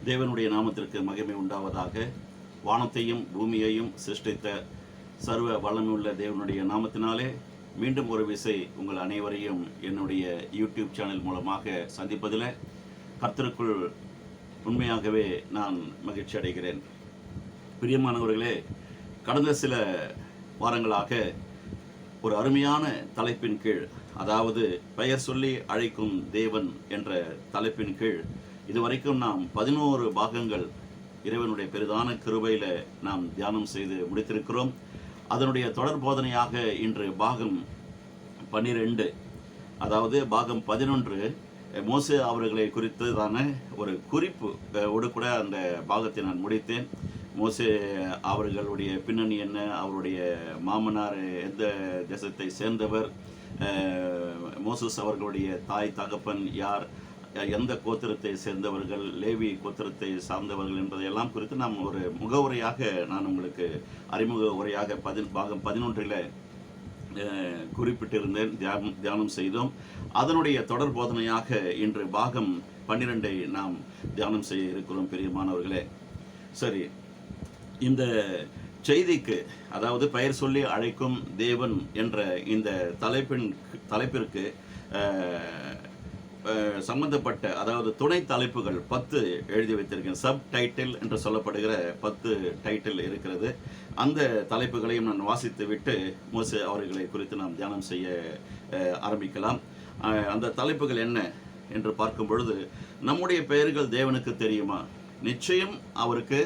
தேவனுடைய நாமத்திற்கு மகிமை உண்டாவதாக. வானத்தையும் பூமியையும் சிருஷ்டித்த சர்வ வல்லமையுள்ள தேவனுடைய நாமத்தினாலே மீண்டும் ஒரு விசை உங்கள் அனைவரையும் என்னுடைய யூடியூப் சேனல் மூலமாக சந்திப்பதில் கர்த்தருக்குள் உண்மையாகவே நான் மகிழ்ச்சி அடைகிறேன். பிரியமானவர்களே, கடந்த சில வாரங்களாக ஒரு அருமையான தலைப்பின் கீழ், அதாவது பெயர் சொல்லி அழைக்கும் தேவன் என்ற தலைப்பின் கீழ் இதுவரைக்கும் நாம் 11 பாகங்கள் இறைவனுடைய பெரிதான கிருபையில் நாம் தியானம் செய்து முடித்திருக்கிறோம். அதனுடைய தொடர் போதனையாக இன்று பாகம் 12, அதாவது பாகம் 11 மோசே அவர்களை குறித்ததான ஒரு குறிப்பு ஓடு கூட அந்த பாகத்தை நான் முடித்தேன். மோசே அவர்களுடைய பின்னணி என்ன, அவருடைய மாமனார் எந்த தேசத்தை சேர்ந்தவர், மோசஸ் அவர்களுடைய தாய் தகப்பன் யார், எந்த கோத்திரத்தை சேர்ந்தவர்கள், லேவி கோத்திரத்தை சார்ந்தவர்கள் என்பதையெல்லாம் குறித்து நாம் ஒரு முகவுரையாக நான் உங்களுக்கு அறிமுக உரையாக பாகம் 11 குறிப்பிட்டிருந்தேன், தியானம் செய்தோம். அதனுடைய தொடர் போதனையாக இன்று பாகம் 12 நாம் தியானம் செய்ய இருக்கிறோம். பிரியமானவர்களே, சரி, இந்த செய்திக்கு, அதாவது பெயர் சொல்லி அழைக்கும் தேவன் என்ற இந்த தலைப்பிற்கு சம்பந்தப்பட்ட, அதாவது துணை தலைப்புகள் 10 எழுதி வைத்திருக்கேன். சப் டைட்டில் என்று சொல்லப்படுகிற 10 டைட்டில் இருக்கிறது. அந்த தலைப்புகளையும் நான் வாசித்து விட்டு மோசே அவர்களை குறித்து நாம் தியானம் செய்ய ஆரம்பிக்கலாம். அந்த தலைப்புகள் என்ன என்று பார்க்கும் பொழுது, நம்முடைய பெயர்கள் தேவனுக்கு தெரியுமா? நிச்சயம் அவருக்கு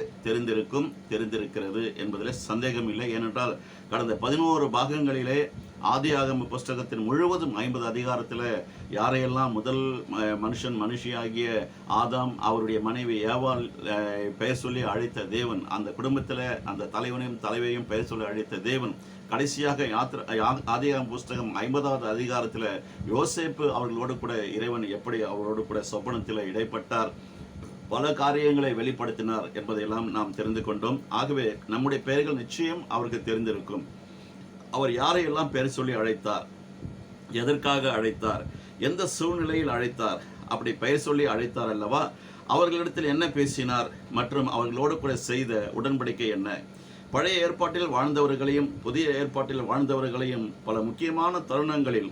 தெரிந்திருக்கிறது என்பதில் சந்தேகம் இல்லை. ஏனென்றால் கடந்த 11 பாகங்களிலே ஆதியாகம புஸ்தகத்தின் முழுவதும் 50 அதிகாரத்தில் யாரையெல்லாம் முதல் மனுஷியாகிய ஆதாம், அவருடைய மனைவி ஏவாள் பெயர் சொல்லி அழைத்த தேவன், அந்த குடும்பத்தில் அந்த தலைவனையும் தலைவையும் பெயர் சொல்லி அழைத்த தேவன், கடைசியாக ஆதியாகம புஸ்தகம் 50வது அதிகாரத்தில் யோசேப்பு அவர்களோடு கூட இறைவன் எப்படி அவரோடு கூட சொப்பனத்தில் இடைப்பட்டார், பல காரியங்களை வெளிப்படுத்தினார் என்பதையெல்லாம் நாம் தெரிந்து கொண்டோம். ஆகவே நம்முடைய பெயர்கள் நிச்சயம் அவருக்கு தெரிந்திருக்கும். அவர் யாரையெல்லாம் பெயர் சொல்லி அழைத்தார், எதற்காக அழைத்தார், எந்த சூழ்நிலையில் அழைத்தார், அப்படி பெயர் சொல்லி அழைத்தார் அல்லவா, அவர்களிடத்தில் என்ன பேசினார் மற்றும் அவர்களோடு கூட செய்த உடன்படிக்கை என்ன, பழைய ஏற்பாட்டில் வாழ்ந்தவர்களையும் புதிய ஏற்பாட்டில் வாழ்ந்தவர்களையும் பல முக்கியமான தருணங்களில்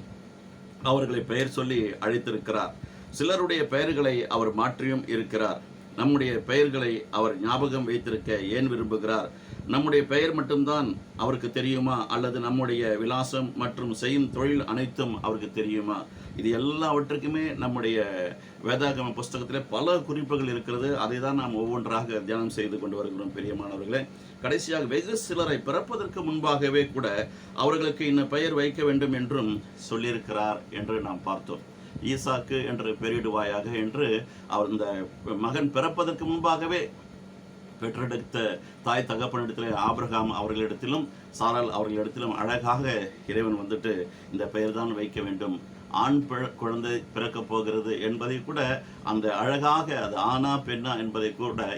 அவர்களை பெயர் சொல்லி அழைத்திருக்கிறார். சிலருடைய பெயர்களை அவர் மாற்றியும் இருக்கிறார். நம்முடைய பெயர்களை அவர் ஞாபகம் வைத்திருக்க ஏன் விரும்புகிறார்? நம்முடைய பெயர் மட்டும்தான் அவருக்கு தெரியுமா, அல்லது நம்முடைய விலாசம் மற்றும் செய்யும் தொழில் அனைத்தும் அவருக்கு தெரியுமா? இது எல்லாவற்றுக்குமே நம்முடைய வேதாகம புஸ்தகத்தில் பல குறிப்புகள் இருக்கிறது. அதை தான் நாம் ஒவ்வொன்றாக தியானம் செய்து கொண்டு வருகிறோம். பிரியமானவர்களே, கடைசியாக வெகு சிலரை பிறப்பதற்கு முன்பாகவே கூட அவர்களுக்கு இந்த பெயர் வைக்க வேண்டும் என்றும் சொல்லியிருக்கிறார் என்று நாம் பார்த்தோம். ஈசாக்கு என்று பெயரிடுவாயாக என்று அவர் இந்த மகன் பிறப்பதற்கு முன்பாகவே பெற்றெடுத்த தாய் தகப்பனிடத்தில் ஆபிரகாம் அவர்களிடத்திலும் சாராள் அவர்களிடத்திலும் அழகாக இறைவன் வந்துட்டு இந்த பெயர் தான் வைக்க வேண்டும், ஆண் குழந்தை பிறக்கப் போகிறது என்பதை கூட அந்த அழகாக, அது ஆனா பெண்ணா என்பதை கூட,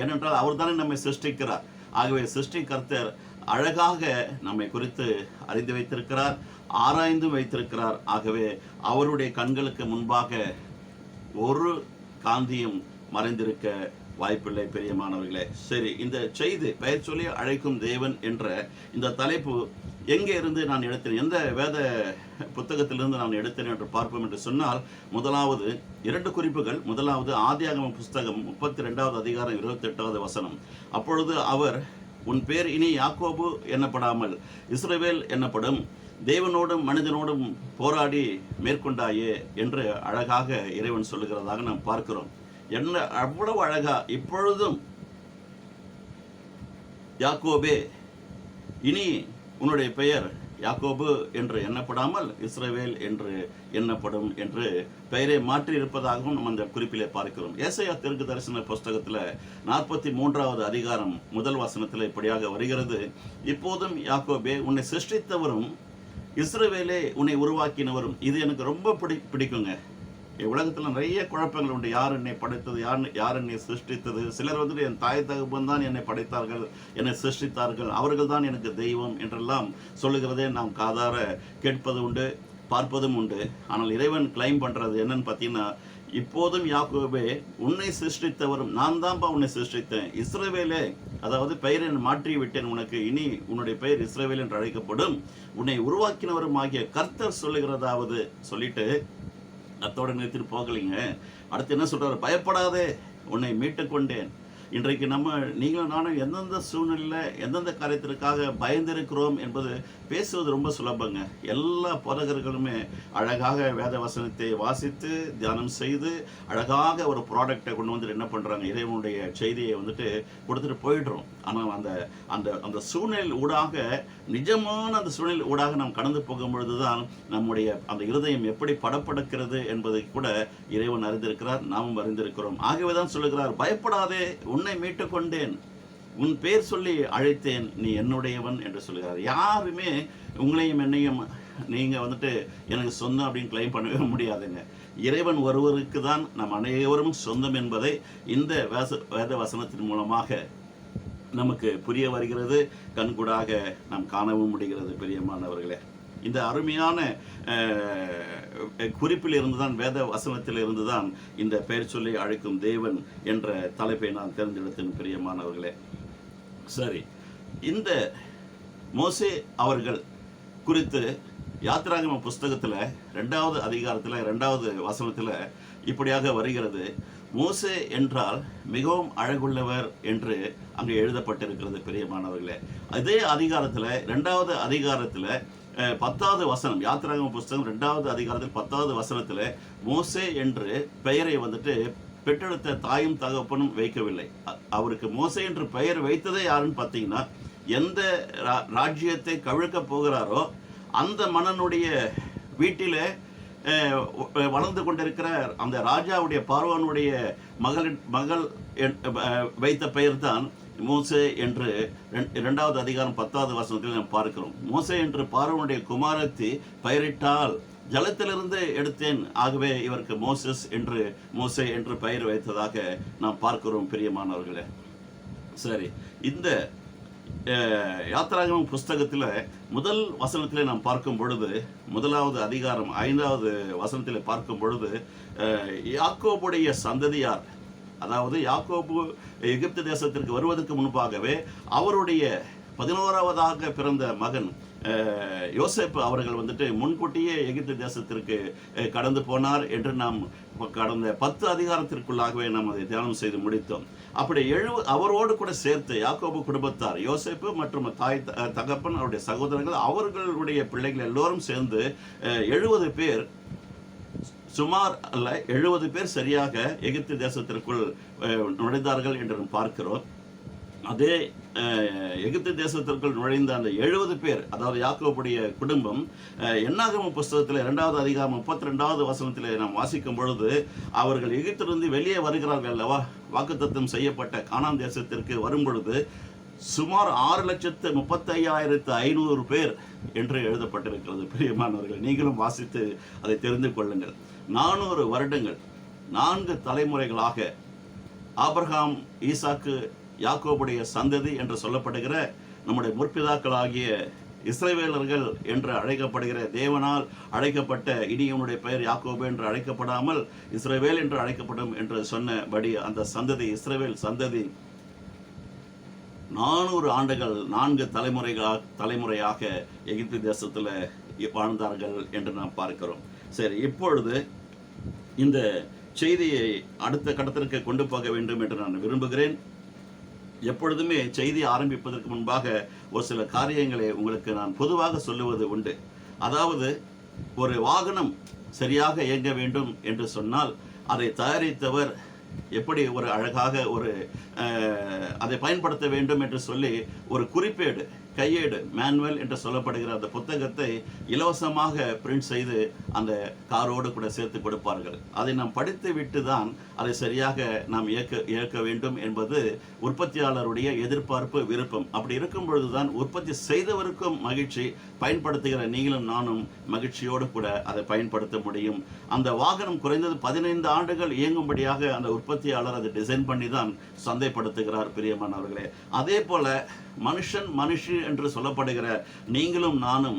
ஏனென்றால் அவர் தானே நம்மை சிருஷ்டிக்கிறார். ஆகவே சிருஷ்டிகர்த்தர் அழகாக நம்மை குறித்து அறிந்து வைத்திருக்கிறார், ஆராய்ந்து வைத்திருக்கிறார். ஆகவே அவருடைய கண்களுக்கு முன்பாக ஒரு காந்தியும் மறைந்திருக்க வாய்ப்பில்லை. பிரியமானவர்களே, சரி, இந்த செய்தி பெயர் சொல்லி அழைக்கும் தேவன் என்ற இந்த தலைப்பு எங்கே இருந்து நான் எடுத்தேன், எந்த வேத புத்தகத்திலிருந்து நான் எடுத்தேன் என்று பார்ப்போம் என்று சொன்னால், முதலாவது 2 குறிப்புகள். முதலாவது ஆதியாகம புஸ்தகம் 32வது அதிகாரம் 28வது வசனம். அப்பொழுது அவர், உன் பேர் இனி யாக்கோபு என்னப்படாமல் இஸ்ரவேல் என்னப்படும், தேவனோடும் மனிதனோடும் போராடி மேற்கொண்டாயே என்று அழகாக இறைவன் சொல்லுகிறதாக நாம் பார்க்கிறோம். என்ன அவ்வளவு அழகா! இப்பொழுதும் யாக்கோபே, இனி உன்னுடைய பெயர் யாக்கோபு என்று எண்ணப்படாமல் இஸ்ரவேல் என்று எண்ணப்படும் என்று பெயரை மாற்றி இருப்பதாகவும் நம்ம அந்த குறிப்பிலே பார்க்கிறோம். ஏசாயா தீர்க்க தரிசன புஸ்தகத்தில் 43வது அதிகாரம் 1 வசனத்தில் இப்படியாக வருகிறது, இப்போதும் யாக்கோபே, உன்னை சிருஷ்டித்தவரும் இஸ்ரவேலே உன்னை உருவாக்கினவரும். இது எனக்கு ரொம்ப பிடிக்குங்க. உலகத்தில் நிறைய குழப்பங்கள் உண்டு. யார் என்னை படைத்தது, யார் என்னை சிருஷ்டித்தது? சிலர் வந்துட்டு என் தாய் தகப்பன் தான் என்னை படைத்தார்கள், என்னை சிருஷ்டித்தார்கள், அவர்கள் தான் எனக்கு தெய்வம் என்றெல்லாம் சொல்லுகிறதே நாம் காதார கேட்பது உண்டு, பார்ப்பதும் உண்டு. ஆனால் இறைவன் கிளைம் பண்ணுறது என்னன்னு பார்த்தீங்கன்னா, இப்போதும் யாக்கோபே, உன்னை சிருஷ்டித்தவரும் நான் தான்ப்பா உன்னை சிருஷ்டித்தேன். இஸ்ரவேலே, அதாவது பெயரை மாற்றி விட்டேன் உனக்கு, இனி உன்னுடைய பெயர் இஸ்ரவேல் என்று அழைக்கப்படும். உன்னை உருவாக்கினவரும் ஆகிய கர்த்தர் சொல்லுகிறதாவது சொல்லிட்டு அத்தோட நிறுத்திட்டு போகலைங்க. அடுத்து என்ன சொல்றாரு? பயப்படாதே, உன்னை மீட்டு கொண்டேன். இன்றைக்கு நீங்களும் நானும் எந்தெந்த சூழ்நிலையில் எந்தெந்த காரியத்திற்காக பயந்திருக்கிறோம் என்பது பேசுவது ரொம்ப சுலபங்க. எல்லா போதகர்களுமே அழகாக வேத வசனத்தை வாசித்து தியானம் செய்து அழகாக ஒரு ப்ராடக்டை கொண்டு வந்துட்டு என்ன பண்ணுறாங்க, இறைவனுடைய செய்தியை வந்துட்டு கொடுத்துட்டு போயிடுறோம். ஆனால் அந்த அந்த அந்த சூழ்நிலை ஊடாக, நிஜமான அந்த சூழ்நிலை ஊடாக நாம் கடந்து போகும் பொழுதுதான் நம்முடைய அந்த இருதயம் எப்படி படப்படுக்கிறது என்பதை கூட இறைவன் அறிந்திருக்கிறார், நாமும் அறிந்திருக்கிறோம். ஆகவே தான் சொல்லுகிறார், பயப்படாதே, உன்னை மீட்டு கொண்டேன், உன் பேர் சொல்லி அழைத்தேன், நீ என்னுடையவன் என்று சொல்லுகிறார். யாருமே உங்களையும் என்னையும் நீங்கள் வந்துட்டு எனக்கு சொந்தம் அப்படின்னு கிளைம் பண்ணவே முடியாதுங்க. இறைவன் ஒருவருக்கு தான் நம் அனைவரும் சொந்தம் என்பதை இந்த வேத வசனத்தின் மூலமாக நமக்கு புரிய வருகிறது, கண்கூடாக நாம் காணவும் முடிகிறது. பிரியமானவர்களே, இந்த அருமையான குறிப்பில் இருந்துதான், வேத வசனத்தில் இருந்துதான் இந்த பெயர் சொல்லி அழைக்கும் தேவன் என்ற தலைப்பை நான் தேர்ந்தெடுத்தேன். பிரியமானவர்களே, சரி, இந்த மோசே அவர்கள் குறித்து யாத்திராகம புஸ்தகத்தில் 2வது அதிகாரத்தில் 2வது வசனத்தில் இப்படியாக வருகிறது. மோசே என்றால் மிகவும் அழகுள்ளவர் என்று அங்கே எழுதப்பட்டிருக்கிறது. பிரியமானவர்களே, அதே அதிகாரத்தில் 2வது அதிகாரத்தில் 10வது வசனம், யாத்திராகம புஸ்தகம் 2வது அதிகாரத்தில் 10வது வசனத்தில் மோசே என்று பெயரை வந்துட்டு பெற்றெடுத்த தாயும் தகப்பனும் வைக்கவில்லை. அவருக்கு மோசே என்று பெயர் வைத்ததே யாருன்னு பார்த்தீங்கன்னா, எந்த ராஜ்யத்தை கவிழ்க்க போகிறாரோ அந்த மன்னனுடைய வீட்டில் வளர்ந்து கொண்டிருக்கிற அந்த ராஜாவுடைய பார்வோனுடைய மகள் வைத்த பெயர் தான் மோசே என்று 2வது அதிகாரம் 10வது வசனத்தில் நாம் பார்க்கிறோம். மோசே என்று பார்வோனுடைய குமாரத்தி பெயரிட்டால் ஜலத்திலிருந்து எடுத்தேன், ஆகவே இவருக்கு மோசே என்று பெயர் வைத்ததாக நாம் பார்க்கிறோம். பிரியமானவர்களே, சரி, இந்த யாத்திராகம புஸ்தகத்தில் முதல் வசனத்தில் நாம் பார்க்கும் பொழுது, 1வது அதிகாரம் 5வது வசனத்தில் பார்க்கும் பொழுது, யாக்கோபுடைய சந்ததியார், அதாவது யாக்கோபு எகிப்து தேசத்திற்கு வருவதற்கு முன்பாகவே அவருடைய 11வதாக பிறந்த மகன் யோசேப்பு அவர்கள் வந்துட்டு முன்கூட்டியே எகிப்து தேசத்திற்கு கடந்து போனார் என்று நாம் கடந்த 10 அதிகாரத்திற்குள்ளாகவே நாம் அதை தியானம் செய்து முடித்தோம். அப்படி அவரோடு கூட சேர்த்து யாக்கோபு குடும்பத்தார், யோசேப்பு மற்றும் தாய் தகப்பன், அவருடைய சகோதரர்கள், அவர்களுடைய பிள்ளைகள் எல்லோரும் சேர்ந்து 70 பேர், சுமார் அல்ல 70 பேர் சரியாக எகிப்து தேசத்திற்குள் நுழைந்தார்கள் என்று நாம் பார்க்கிறோம். அதே எகிப்து தேசத்திற்குள் நுழைந்த அந்த 70 பேர், அதாவது யாக்கோபுடைய குடும்பம், என்னாகம புஸ்தகத்தில் 2வது அதிகாரம் 32வது வசனத்தில் நாம் வாசிக்கும் பொழுது, அவர்கள் எகிப்திலிருந்து வெளியே வருகிறார்கள் அல்லவா, வாக்குத்தத்தம் செய்யப்பட்ட கானான் தேசத்திற்கு வரும் பொழுது சுமார் 6,35,500 பேர் என்று எழுதப்பட்டிருக்கிறது. பிரியமானவர்கள், நீங்களும் வாசித்து அதை தெரிந்து கொள்ளுங்கள். 400 வருடங்கள், 4 தலைமுறைகளாக ஆபிரகாம், ஈசாக்கு, யாக்கோபுடைய சந்ததி என்று சொல்லப்படுகிற நம்முடைய முற்பிதாக்களாகிய இஸ்ரவேலர்கள் என்று அழைக்கப்படுகிற, தேவனால் அழைக்கப்பட்ட, இனி அவனுடைய பெயர் யாக்கோபு என்று அழைக்கப்படாமல் இஸ்ரவேல் என்று அழைக்கப்படும் என்று சொன்னபடி அந்த சந்ததி, இஸ்ரவேல் சந்ததி 400 ஆண்டுகள், 4 தலைமுறையாக எகிப்து தேசத்தில் வாழ்ந்தார்கள் என்று நாம் பார்க்கிறோம். சரி, இப்பொழுது இந்த செய்தியை அடுத்த கட்டத்திற்கு கொண்டு போக வேண்டும் என்று நான் விரும்புகிறேன். எப்பொழுதுமே செய்தி ஆரம்பிப்பதற்கு முன்பாக ஒரு சில காரியங்களை உங்களுக்கு நான் பொதுவாக சொல்லுவது உண்டு. அதாவது, ஒரு வாகனம் சரியாக இயங்க வேண்டும் என்று சொன்னால் அதை தயாரித்தவர் எப்படி ஒரு அழகாக அதை பயன்படுத்த வேண்டும் என்று சொல்லி ஒரு குறிப்பேடு, கையேடு, மேனுவல் என்று சொல்லப்படுகிற அந்த புத்தகத்தை இலவசமாக பிரிண்ட் செய்து அந்த காரோடு கூட சேர்த்து கொடுப்பார்கள். அதை நாம் படித்து விட்டு தான் அதை சரியாக நாம் இயக்க வேண்டும் என்பது உற்பத்தியாளருடைய எதிர்பார்ப்பு, விருப்பம். அப்படி இருக்கும் பொழுதுதான் உற்பத்தி செய்தவருக்கும் மகிழ்ச்சி, பயன்படுத்துகிற நீங்களும் நானும் மகிழ்ச்சியோடு கூட அதை பயன்படுத்த முடியும். அந்த வாகனம் குறைந்தது 15 ஆண்டுகள் இயங்கும்படியாக அந்த உற்பத்தியாளர் அதை டிசைன் பண்ணி தான் சந்தைப்படுத்துகிறார். பிரியமானவர்களே, அதே போல மனுஷி என்று சொல்லப்படுகிற நீங்களும் நானும்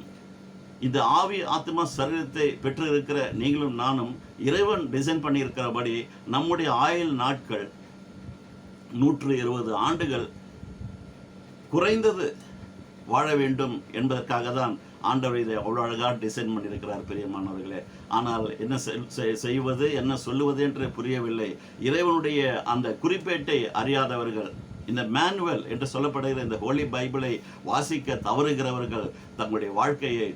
இந்த ஆவி ஆத்மா சரீரத்தை பெற்று இருக்கிற நீங்களும் நானும் இறைவன் டிசைன் பண்ணியிருக்கிறபடி நம்முடைய ஆயுள் நாட்கள் 120 ஆண்டுகள் குறைந்தது வாழ வேண்டும் என்பதற்காக தான் ஆண்டவர் இதை அவ்வளோ அழகாக டிசைன் பண்ணியிருக்கிறார் பிரியமானவர்களே. ஆனால் என்ன செய்வது என்ன சொல்லுவது என்று புரியவில்லை. இறைவனுடைய அந்த குறிப்பேட்டை அறியாதவர்கள், இந்த மேனுவல் என்று சொல்லப்படுகிற இந்த ஹோலி பைபிளை வாசிக்க தவறுகிறவர்கள் தங்களுடைய வாழ்க்கையை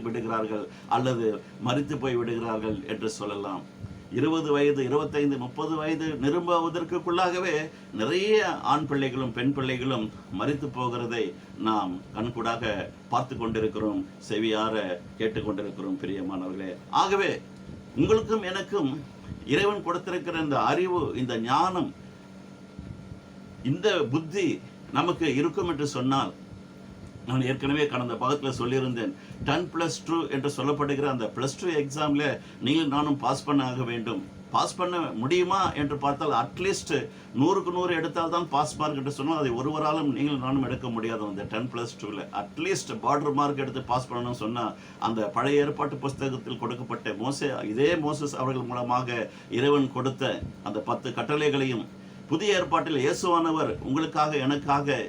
விடுகிறார்கள் அல்லது மரித்து போய் விடுகிறார்கள் என்று சொல்லலாம். 20 வயது 25 30 வயது நிரம்புவதற்குள்ளாகவே நிறைய ஆண் பிள்ளைகளும் பெண் பிள்ளைகளும் மரித்து போகிறதை நாம் கண்கூடாக பார்த்து கொண்டிருக்கிறோம், செவியார கேட்டுக்கொண்டிருக்கிறோம் பிரியமானவர்களே. ஆகவே உங்களுக்கும் எனக்கும் இறைவன் கொடுத்திருக்கிற இந்த அறிவு, இந்த ஞானம், இந்த புத்தி நமக்கு இருக்கும் என்று சொன்னால், நான் ஏற்கனவே கடந்த பாகத்தில் சொல்லியிருந்தேன், 10+2 என்று சொல்லப்படுகிற அந்த +2 எக்ஸாமில் நீங்கள் நானும் பாஸ் பண்ண ஆக வேண்டும். பாஸ் பண்ண முடியுமா என்று பார்த்தால் அட்லீஸ்ட் 100க்கு 100 எடுத்தால் தான் பாஸ் மார்க் என்று சொன்னால் அதை ஒருவராலும் நீங்கள் நானும் எடுக்க முடியாது. அந்த 10+2ல் அட்லீஸ்ட் பார்டர் மார்க் எடுத்து பாஸ் பண்ணணும்னு சொன்னால் அந்த பழைய ஏற்பாட்டு புஸ்தகத்தில் கொடுக்கப்பட்ட இதே மோசஸ் அவர்கள் மூலமாக இறைவன் கொடுத்த அந்த 10 கட்டளைகளையும், புதிய ஏற்பாட்டில் இயேசுவானவர் உங்களுக்காக எனக்காக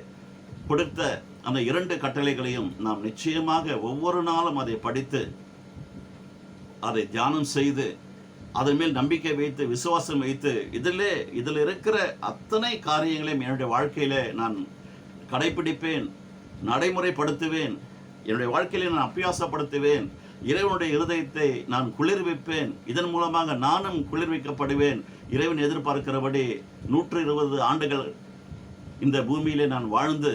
கொடுத்த அந்த 2 கட்டளைகளையும் நாம் நிச்சயமாக ஒவ்வொரு நாளும் அதை படித்து, அதை தியானம் செய்து, அதன் மேல் நம்பிக்கை வைத்து, விசுவாசம் வைத்து, இதில் இருக்கிற அத்தனை காரியங்களையும் என்னுடைய வாழ்க்கையில நான் கடைபிடிப்பேன், நடைமுறைப்படுத்துவேன், என்னுடைய வாழ்க்கையில நான் அபியாசப்படுத்துவேன், இறைவனுடைய இருதயத்தை நான் குளிர்விப்பேன். இதன் மூலமாக நானும் குளிர்விக்கப்படுவேன். இறைவன் எதிர்பார்க்கிறபடி 120 ஆண்டுகள் இந்த பூமியிலே நான் வாழ்ந்து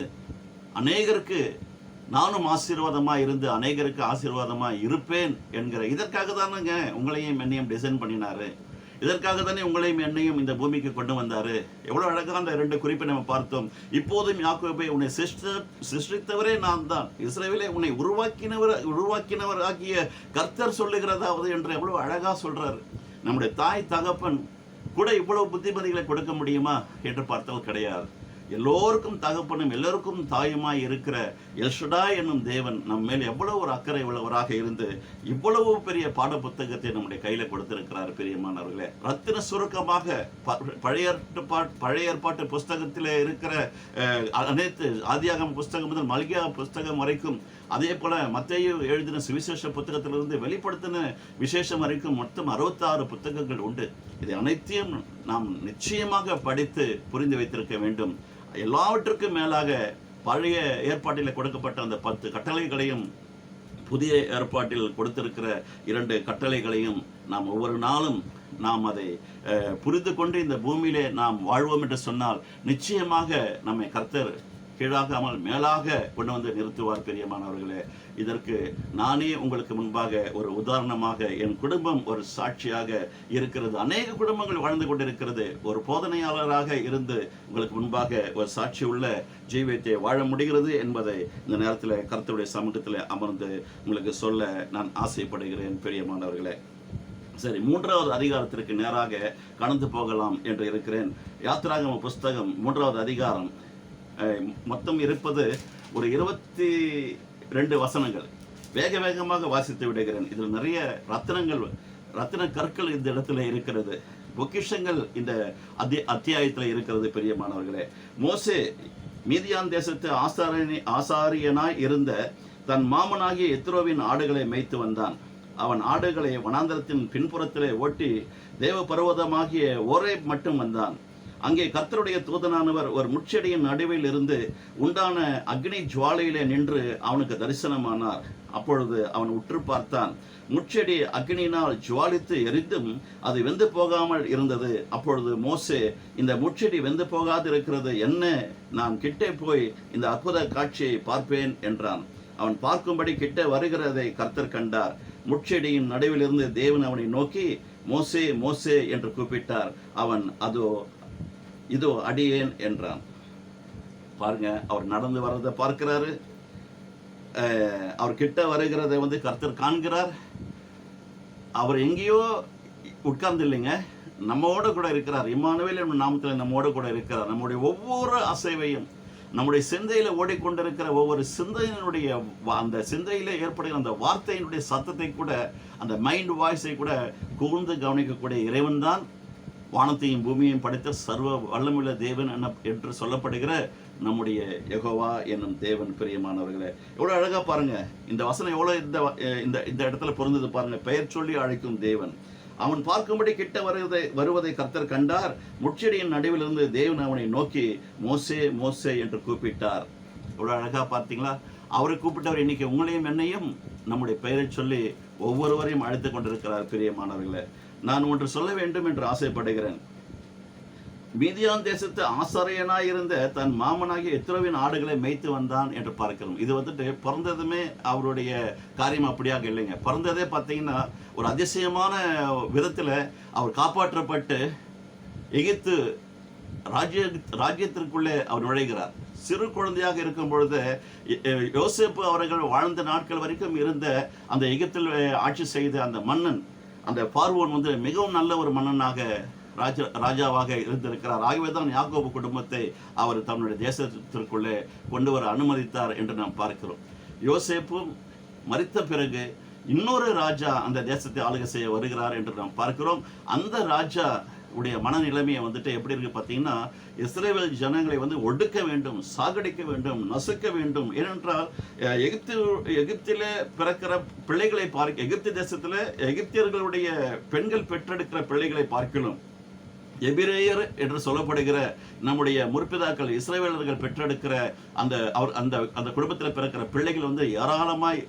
அநேகருக்கு நானும் ஆசீர்வாதமாக இருந்து அநேகருக்கு ஆசீர்வாதமாக இருப்பேன் என்கிற இதற்காக தானுங்க உங்களையும் என்னையும் டிசைன் பண்ணினாரு. இதற்காக தானே உங்களையும் என்னையும் இந்த பூமிக்கு கொண்டு வந்தாரு. எவ்வளோ அழகாக அந்த 2 குறிப்பை நம்ம பார்த்தோம். இப்போதும் யாக்கோபே, உன்னை சிருஷ்டித்தவரே நான் தான், இஸ்ரவேலே உன்னை உருவாக்கினவர் ஆகிய கர்த்தர் சொல்லுகிறதாவது என்று எவ்வளோ அழகாக சொல்றாரு. நம்முடைய தாய் தகப்பன் கூட இவ்வளவு புத்திமதிகளை கொடுக்க முடியுமா என்று பார்த்தால் கிடையாது. எல்லோருக்கும் தகப்பனும் எல்லோருக்கும் தாயுமாய் இருக்கிற எல்ஷடாய் என்னும் தேவன் நம்ம மேல் எவ்வளவு ஒரு அக்கறை உள்ளவராக இருந்து இவ்வளவு பெரிய பாட புத்தகத்தை நம்முடைய கையில கொடுத்திருக்கிறார் பிரியமானவர்களே. ரத்தின சுருக்கமாக பழைய ஏற்பாட்டு புஸ்தகத்தில் இருக்கிற அனைத்து ஆதியாகம புஸ்தகம் முதல் மல்கியா புஸ்தகம் வரைக்கும், அதே போல மத்தேயு எழுதின சுவிசேஷ புத்தகத்திலிருந்து வெளிப்படுத்தின விசேஷம் வரைக்கும் மொத்தம் 66 புத்தகங்கள் உண்டு. இதை அனைத்தையும் நாம் நிச்சயமாக படித்து புரிந்து வைத்திருக்க வேண்டும். எல்லாவற்றுக்கும் மேலாக பழைய ஏற்பாட்டில் கொடுக்கப்பட்ட அந்த 10 கட்டளைகளையும் புதிய ஏற்பாட்டில் கொடுத்திருக்கிற 2 கட்டளைகளையும் நாம் ஒவ்வொரு நாளும் நாம் அதை புரிந்து கொண்டு இந்த பூமியிலே நாம் வாழ்வோம் என்று சொன்னால் நிச்சயமாக நம்மை கர்த்தர் கீழாகாமல் மேலாக கொண்டு வந்து நிறுத்துவார் பிரியமானவர்களே. இதற்கு நானே உங்களுக்கு முன்பாக ஒரு உதாரணமாக, என் குடும்பம் ஒரு சாட்சியாக இருக்கிறது. அநேக குடும்பங்கள் வாழ்ந்து கொண்டிருக்கிறது. ஒரு போதனையாளராக இருந்து உங்களுக்கு முன்பாக ஒரு சாட்சி உள்ள ஜீவியத்தை வாழ முடிகிறது என்பதை இந்த நேரத்தில் கர்த்தருடைய சமூகத்தில் அமர்ந்து உங்களுக்கு சொல்ல நான் ஆசைப்படுகிறேன் பிரியமானவர்களே. சரி, 3வது அதிகாரத்திற்கு நேராக கடந்து போகலாம் என்று இருக்கிறேன். யாத்திராகம புஸ்தகம் 3வது அதிகாரம் மொத்தம் இருப்பது ஒரு 22 வசனங்கள். வேகமாக வாசித்து விடுகிறேன். இதில் நிறைய ரத்தின கற்கள் இந்த இடத்துல இருக்கிறது, பொக்கிஷங்கள் இந்த அத்தியாயத்தில் இருக்கிறது பிரியமானவர்களே. மோசே மீதியான் தேசத்து ஆசாரியனாய் இருந்த தன் மாமனாகிய எத்ரோவின் ஆடுகளை மேய்த்து வந்தான். அவன் ஆடுகளை வனாந்தரத்தின் பின்புறத்திலே ஓட்டி தேவ பர்வதமாகிய ஓரேப் மட்டும் வந்தான். அங்கே கர்த்தருடைய தூதனானவர் ஒரு முட்செடியின் நடுவில் இருந்து உண்டான அக்னி ஜுவாலையிலே நின்று அவனுக்கு தரிசனமானார். அப்பொழுது அவன் உற்று பார்த்தான். முட்செடி அக்னியினால் ஜுவாலித்து எரிந்தும் அது வெந்து போகாமல் இருந்தது. அப்பொழுது மோசே, இந்த முட்செடி வெந்து போகாது இருக்கிறது என்ன? நான் கிட்டே போய் இந்த அற்புத காட்சியை பார்ப்பேன் என்றான். அவன் பார்க்கும்படி கிட்ட வருகிறதை கர்த்தர் கண்டார். முட்செடியின் நடுவிலிருந்து தேவன் அவனை நோக்கி, மோசே மோசே என்று கூப்பிட்டார். அவன் இதோ அடியேன் என்றான். பாருங்க, அவர் நடந்து வர்றதை பார்க்கிறாரு. அவர் கிட்ட வருகிறதை கர்த்தர் காண்கிறார். அவர் எங்கேயோ உட்கார்ந்து இல்லைங்க, நம்மோட கூட இருக்கிறார். இம்மானுவேல் நாமத்தில் நம்மோட கூட இருக்கிறார். நம்முடைய ஒவ்வொரு அசைவையும், நம்முடைய சிந்தையில ஓடிக்கொண்டிருக்கிற ஒவ்வொரு சிந்தையினுடைய அந்த சிந்தையில ஏற்படுகிற அந்த வார்த்தையினுடைய சத்தத்தை கூட, அந்த மைண்ட் வாய்ஸை கூட கூர்ந்து கவனிக்கக்கூடிய இறைவன் தான் வானத்தையும் பூமியையும் படைத்த சர்வ வல்லமுள்ள தேவன் என்று சொல்லப்படுகிற நம்முடைய யெகோவா என்னும் தேவன். பிரியமானவர்களே, எவ்வளோ அழகா பாருங்க இந்த வசனம், எவ்வளோ இந்த இடத்துல பொருந்தது பாருங்க. பெயர் சொல்லி அழைக்கும் தேவன். அவன் பார்க்கும்படி கிட்ட வருவதை கர்த்தர் கண்டார். முட்செடியின் நடுவிலிருந்து தேவன் அவனை நோக்கி மோசே மோசே என்று கூப்பிட்டார். எவ்வளோ அழகா பார்த்தீங்களா? அவரை கூப்பிட்டவர் இன்னைக்கு உங்களையும் என்னையும் நம்முடைய பெயரை சொல்லி ஒவ்வொருவரையும் அழைத்து கொண்டிருக்கிறார். பிரியமானவர்களே, நான் ஒன்று சொல்ல வேண்டும் என்று ஆசைப்படுகிறேன். மீதியான் தேசத்து ஆசாரியனாய் இருந்த தன் மாமனாகிய எத்ரோவின் ஆடுகளை மேய்த்து வந்தான் என்று பார்க்கிறோம். இது பிறந்ததுமே அவருடைய காரியம் அப்படியாக இல்லைங்க. பிறந்ததே பார்த்தீங்கன்னா ஒரு அதிசயமான விதத்தில் அவர் காப்பாற்றப்பட்டு எகிப்து ராஜ்யத்திற்குள்ளே அவர் நுழைகிறார். சிறு குழந்தையாக இருக்கும் பொழுது யோசேப்பு அவர்கள் வாழ்ந்த நாட்கள் வரைக்கும் இருந்த அந்த எகிப்தில் ஆட்சி செய்த அந்த மன்னன், அந்த பார்வோன் மிகவும் நல்ல ஒரு மன்னனாக ராஜாவாக இருந்திருக்கிறார். ஆகவே தான் யாக்கோபு குடும்பத்தை அவர் தன்னுடைய தேசத்திற்குள்ளே கொண்டு வர அனுமதித்தார் என்று நாம் பார்க்கிறோம். யோசேப்பும் மரித்த பிறகு இன்னொரு ராஜா அந்த தேசத்தை ஆளுகை செய்ய வருகிறார் என்று நாம் பார்க்கிறோம். அந்த ராஜா உடைய மனநிலைமையை எப்படி இருக்கு பார்த்தீங்கன்னா, இஸ்ரவேல் ஜனங்களை ஒடுக்க வேண்டும், சாகடிக்க வேண்டும், நசுக்க வேண்டும். ஏனென்றால் எகிப்திலே பிறக்கிற பிள்ளைகளை எகிப்து தேசத்தில் எகிப்தியர்களுடைய பெண்கள் பெற்றெடுக்கிற பிள்ளைகளை பார்க்கணும். எபிரேயர் என்று சொல்லப்படுகிற நம்முடைய முற்பிதாக்கள் இஸ்ரவேலர்கள் பெற்றெடுக்கிற அந்த குடும்பத்தில் பிறக்கிற பிள்ளைகள் ஏராளமாய்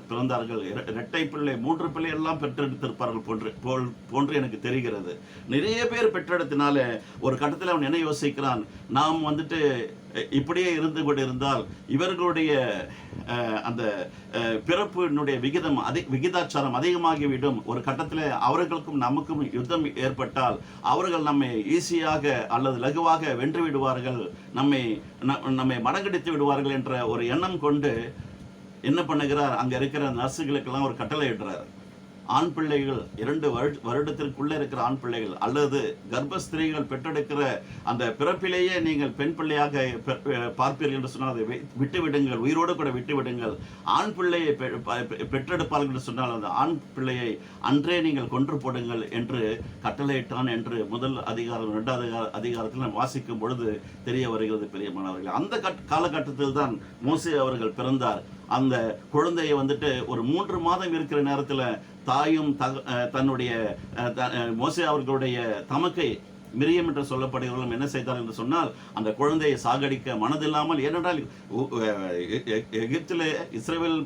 பிறந்தார்கள். இரட்டை பிள்ளை, 3 பிள்ளை எல்லாம் பெற்றெடுத்திருப்பார்கள் போன்று எனக்கு தெரிகிறது. நிறைய பேர் பெற்றெடுத்தினால ஒரு கட்டத்தில் அவன் என்ன யோசிக்கிறான், நாம் இப்படியே இருந்து கொண்டிருந்தால் இவர்களுடைய அந்த பிறப்பினுடைய விகிதாச்சாரம் அதிகமாகிவிடும். ஒரு கட்டத்தில் அவர்களுக்கும் நமக்கும் யுத்தம் ஏற்பட்டால் அவர்கள் நம்மை ஈஸியாக அல்லது லகுவாக வென்று விடுவார்கள், நம்மை மடங்கடித்து விடுவார்கள் என்ற ஒரு எண்ணம் கொண்டு என்ன பண்ணுகிறார், அங்கே இருக்கிற நர்ஸுகளுக்கெல்லாம் ஒரு கட்டளை இடுறார். ஆண் பிள்ளைகள் 2 வருடத்திற்குள்ளே இருக்கிற ஆண் பிள்ளைகள் அல்லது கர்ப்பஸ்திரீகள் பெற்றெடுக்கிற அந்த பிறப்பிலேயே நீங்கள் பெண் பிள்ளையாக பார்ப்பீர்கள் என்று சொன்னால் அதை விட்டுவிடுங்கள், உயிரோடு கூட விட்டுவிடுங்கள். ஆண் பிள்ளையை பெற்றெடுப்பார்கள் என்று சொன்னால் அந்த ஆண் பிள்ளையை அன்றே நீங்கள் கொன்று போடுங்கள் என்று கட்டளையிட்டான் என்று முதல் அதிகாரம் 2வது அதிகாரத்தில் நாம் வாசிக்கும் பொழுது தெரிய வருகிறது. பிரியமானவர்கள், அந்த காலகட்டத்தில் தான் மோசே அவர்கள் பிறந்தார். அந்த குழந்தையை ஒரு 3 மாதம் இருக்கிற நேரத்தில் தாயும் தன்னுடைய மோசே அவர்களுடைய தமக்கை மிரியம் என்று சொல்லப்படுகிறவர்களும் என்ன செய்தார் என்று சொன்னால், அந்த குழந்தையை சாகடிக்க மனதில்லாமல், ஏனென்றால் எகிப்திலே இஸ்ரவேல்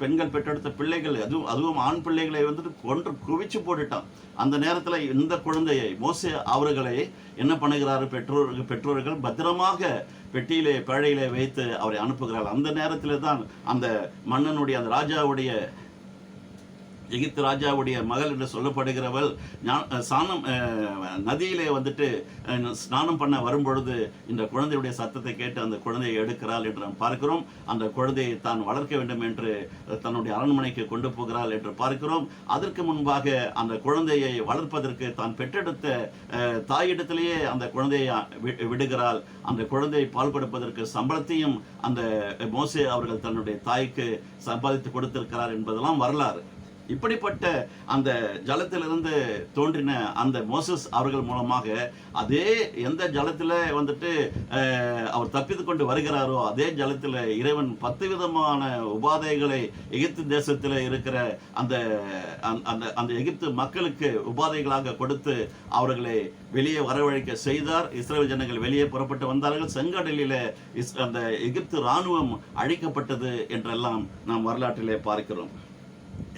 பெண்கள் பெற்றெடுத்த பிள்ளைகள் அதுவும் ஆண் பிள்ளைகளை கொன்று குவிச்சு போட்டுட்டான். அந்த நேரத்தில் இந்த குழந்தையை மோசே அவர்களை என்ன பண்ணுகிறார், பெற்றோர்கள் பத்திரமாக பெட்டியிலே பேழையிலே வைத்து அவரை அனுப்புகிறார். அந்த நேரத்தில் தான் அந்த மன்னனுடைய அந்த ராஜாவுடைய எகிப்து ராஜாவுடைய மகள் என்று சொல்லப்படுகிறவள் நதியிலே ஸ்நானம் பண்ண வரும்பொழுது இந்த குழந்தையுடைய சத்தத்தை கேட்டு அந்த குழந்தையை எடுக்கிறாள் என்று நாம் பார்க்கிறோம். அந்த குழந்தையை தான் வளர்க்க வேண்டும் என்று தன்னுடைய அரண்மனைக்கு கொண்டு போகிறாள் என்று பார்க்கிறோம். அதற்கு முன்பாக அந்த குழந்தையை வளர்ப்பதற்கு தான் பெற்றெடுத்த தாயிடத்திலேயே அந்த குழந்தையை விடுகிறாள். அந்த குழந்தையை பால் கொடுப்பதற்கு சம்பளத்தையும் அந்த மோசே அவர்கள் தன்னுடைய தாய்க்கு சம்பாதித்து கொடுத்திருக்கிறார் என்பதெல்லாம் வரலாறு. இப்படிப்பட்ட அந்த ஜலத்திலிருந்து தோன்றின அந்த மோசஸ் அவர்கள் மூலமாக அதே எந்த ஜலத்தில் அவர் தப்பித்து கொண்டு வருகிறாரோ அதே ஜலத்தில் இறைவன் 10 விதமான உபாதைகளை எகிப்து தேசத்தில் இருக்கிற அந்த அந்த எகிப்து மக்களுக்கு உபாதைகளாக கொடுத்து அவர்களை வெளியே வரவழைக்க செய்தார். இஸ்ரவேல் ஜனங்கள் வெளியே புறப்பட்டு வந்தார்கள். செங்கடலில் அந்த எகிப்து இராணுவம் அழிக்கப்பட்டது என்றெல்லாம் நாம் வரலாற்றிலே பார்க்கிறோம்.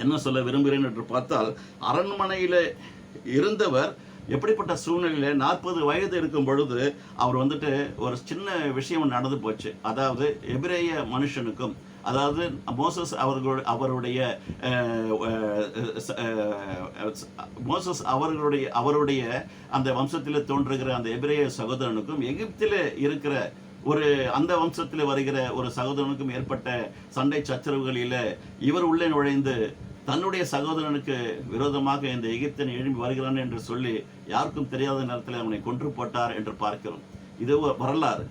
என்ன சொல்ல விரும்புகிறேன் என்று பார்த்தால், அரண்மனையில் இருந்தவர் எப்படிப்பட்ட சூழ்நிலையில் 40 வயது இருக்கும் பொழுது அவர் ஒரு சின்ன விஷயம் நடந்து போச்சு. அதாவது எபிரேய மனுஷனுக்கும், அதாவது மோசஸ் அவருடைய அந்த வம்சத்தில் தோன்றுகிற அந்த எபிரேய சகோதரனுக்கும் எகிப்தில் இருக்கிற அந்த வம்சத்தில் வருகிற ஒரு சகோதரனுக்கும் ஏற்பட்ட சண்டை சச்சரவுகளில் இவர் உள்ளே நுழைந்து தன்னுடைய சகோதரனுக்கு விரோதமாக இந்த எகிப்தியன் எழும்பி வருகிறான் என்று சொல்லி யாருக்கும் தெரியாத நேரத்தில் அவனை கொன்று போட்டார் என்று பார்க்கிறோம். இது வரலாறு.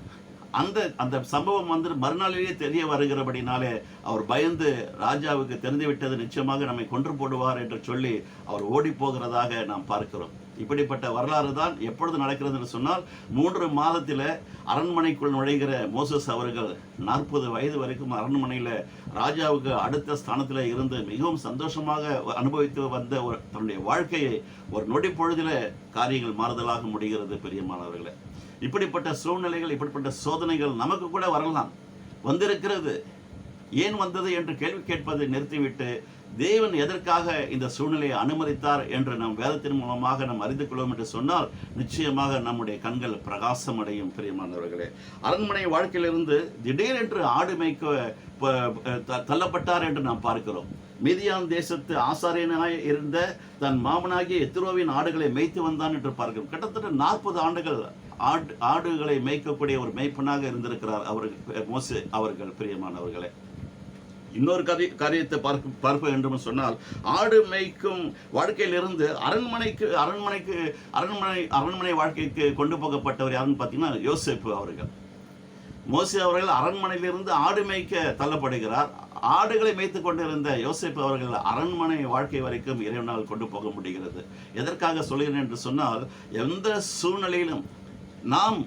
அந்த அந்த சம்பவம் வந்து மறுநாளிலேயே தெரிய வருகிறபடினாலே அவர் பயந்து ராஜாவுக்கு தெரிந்துவிட்டது, நிச்சயமாக நம்மை கொன்று போடுவார் என்று சொல்லி அவர் ஓடி போகிறதாக நாம் பார்க்கிறோம். இப்படிப்பட்ட வரலாறு தான் எப்பொழுது நடக்கிறது என்று சொன்னால், 3 மாதத்தில் அரண்மனைக்குள் நுழைகிற மோசஸ் அவர்கள் 40 வயது வரைக்கும் அரண்மனையில் ராஜாவுக்கு அடுத்த ஸ்தானத்தில் இருந்து மிகவும் சந்தோஷமாக அனுபவித்து வந்த தன்னுடைய வாழ்க்கையை ஒரு நொடி பொழுதில் காரியங்கள் மாறுதலாக முடிகிறது. பிரியமானவர்களே, இப்படிப்பட்ட சூழ்நிலைகள், இப்படிப்பட்ட சோதனைகள் நமக்கு கூட வரலாம், வந்திருக்கிறது. ஏன் வந்தது என்று கேள்வி கேட்பதை நிறுத்திவிட்டு தேவன் எதற்காக இந்த சூழ்நிலையை அனுமதித்தார் என்று நாம் வேதத்தின் மூலமாக நாம் அறிந்து கொள்வோம் என்று சொன்னால் நிச்சயமாக நம்முடைய கண்கள் பிரகாசம் அடையும். பிரியமானவர்களே, அரண்மனை வாழ்க்கையிலிருந்து திடீரென்று ஆடு மேய்க்க தள்ளப்பட்டார் என்று நாம் பார்க்கிறோம். மீதியான் தேசத்து ஆசாரியனாய் இருந்த தன் மாமனாகிய எத்ரோவின் ஆடுகளை மேய்த்து வந்தான் என்று பார்க்கிறோம். கிட்டத்தட்ட 40 ஆண்டுகள் ஆடுகளை மேய்க்கக்கூடிய ஒரு மேய்ப்பனாக இருந்திருக்கிறார் மோசே அவர்கள். பிரியமானவர்களே, இன்னொரு காரியத்தை பார்ப்போம் என்று சொன்னால், ஆடு மேய்க்கும் வாழ்க்கையிலிருந்து அரண்மனை வாழ்க்கைக்கு கொண்டு போகப்பட்டவர் யாருன்னு பார்த்தீங்கன்னா யோசேப்பு அவர்கள். மோசே அவர்கள் அரண்மனையிலிருந்து ஆடு மேய்க்க தள்ளப்படுகிறார். ஆடுகளை மேய்த்து கொண்டிருந்த யோசேப்பு அவர்கள் அரண்மனை வாழ்க்கை வரைக்கும் இறைவனால் கொண்டு போக முடிகிறது. எதற்காக சொல்கிறேன் என்று சொன்னால், எந்த சூழ்நிலையிலும் நாம்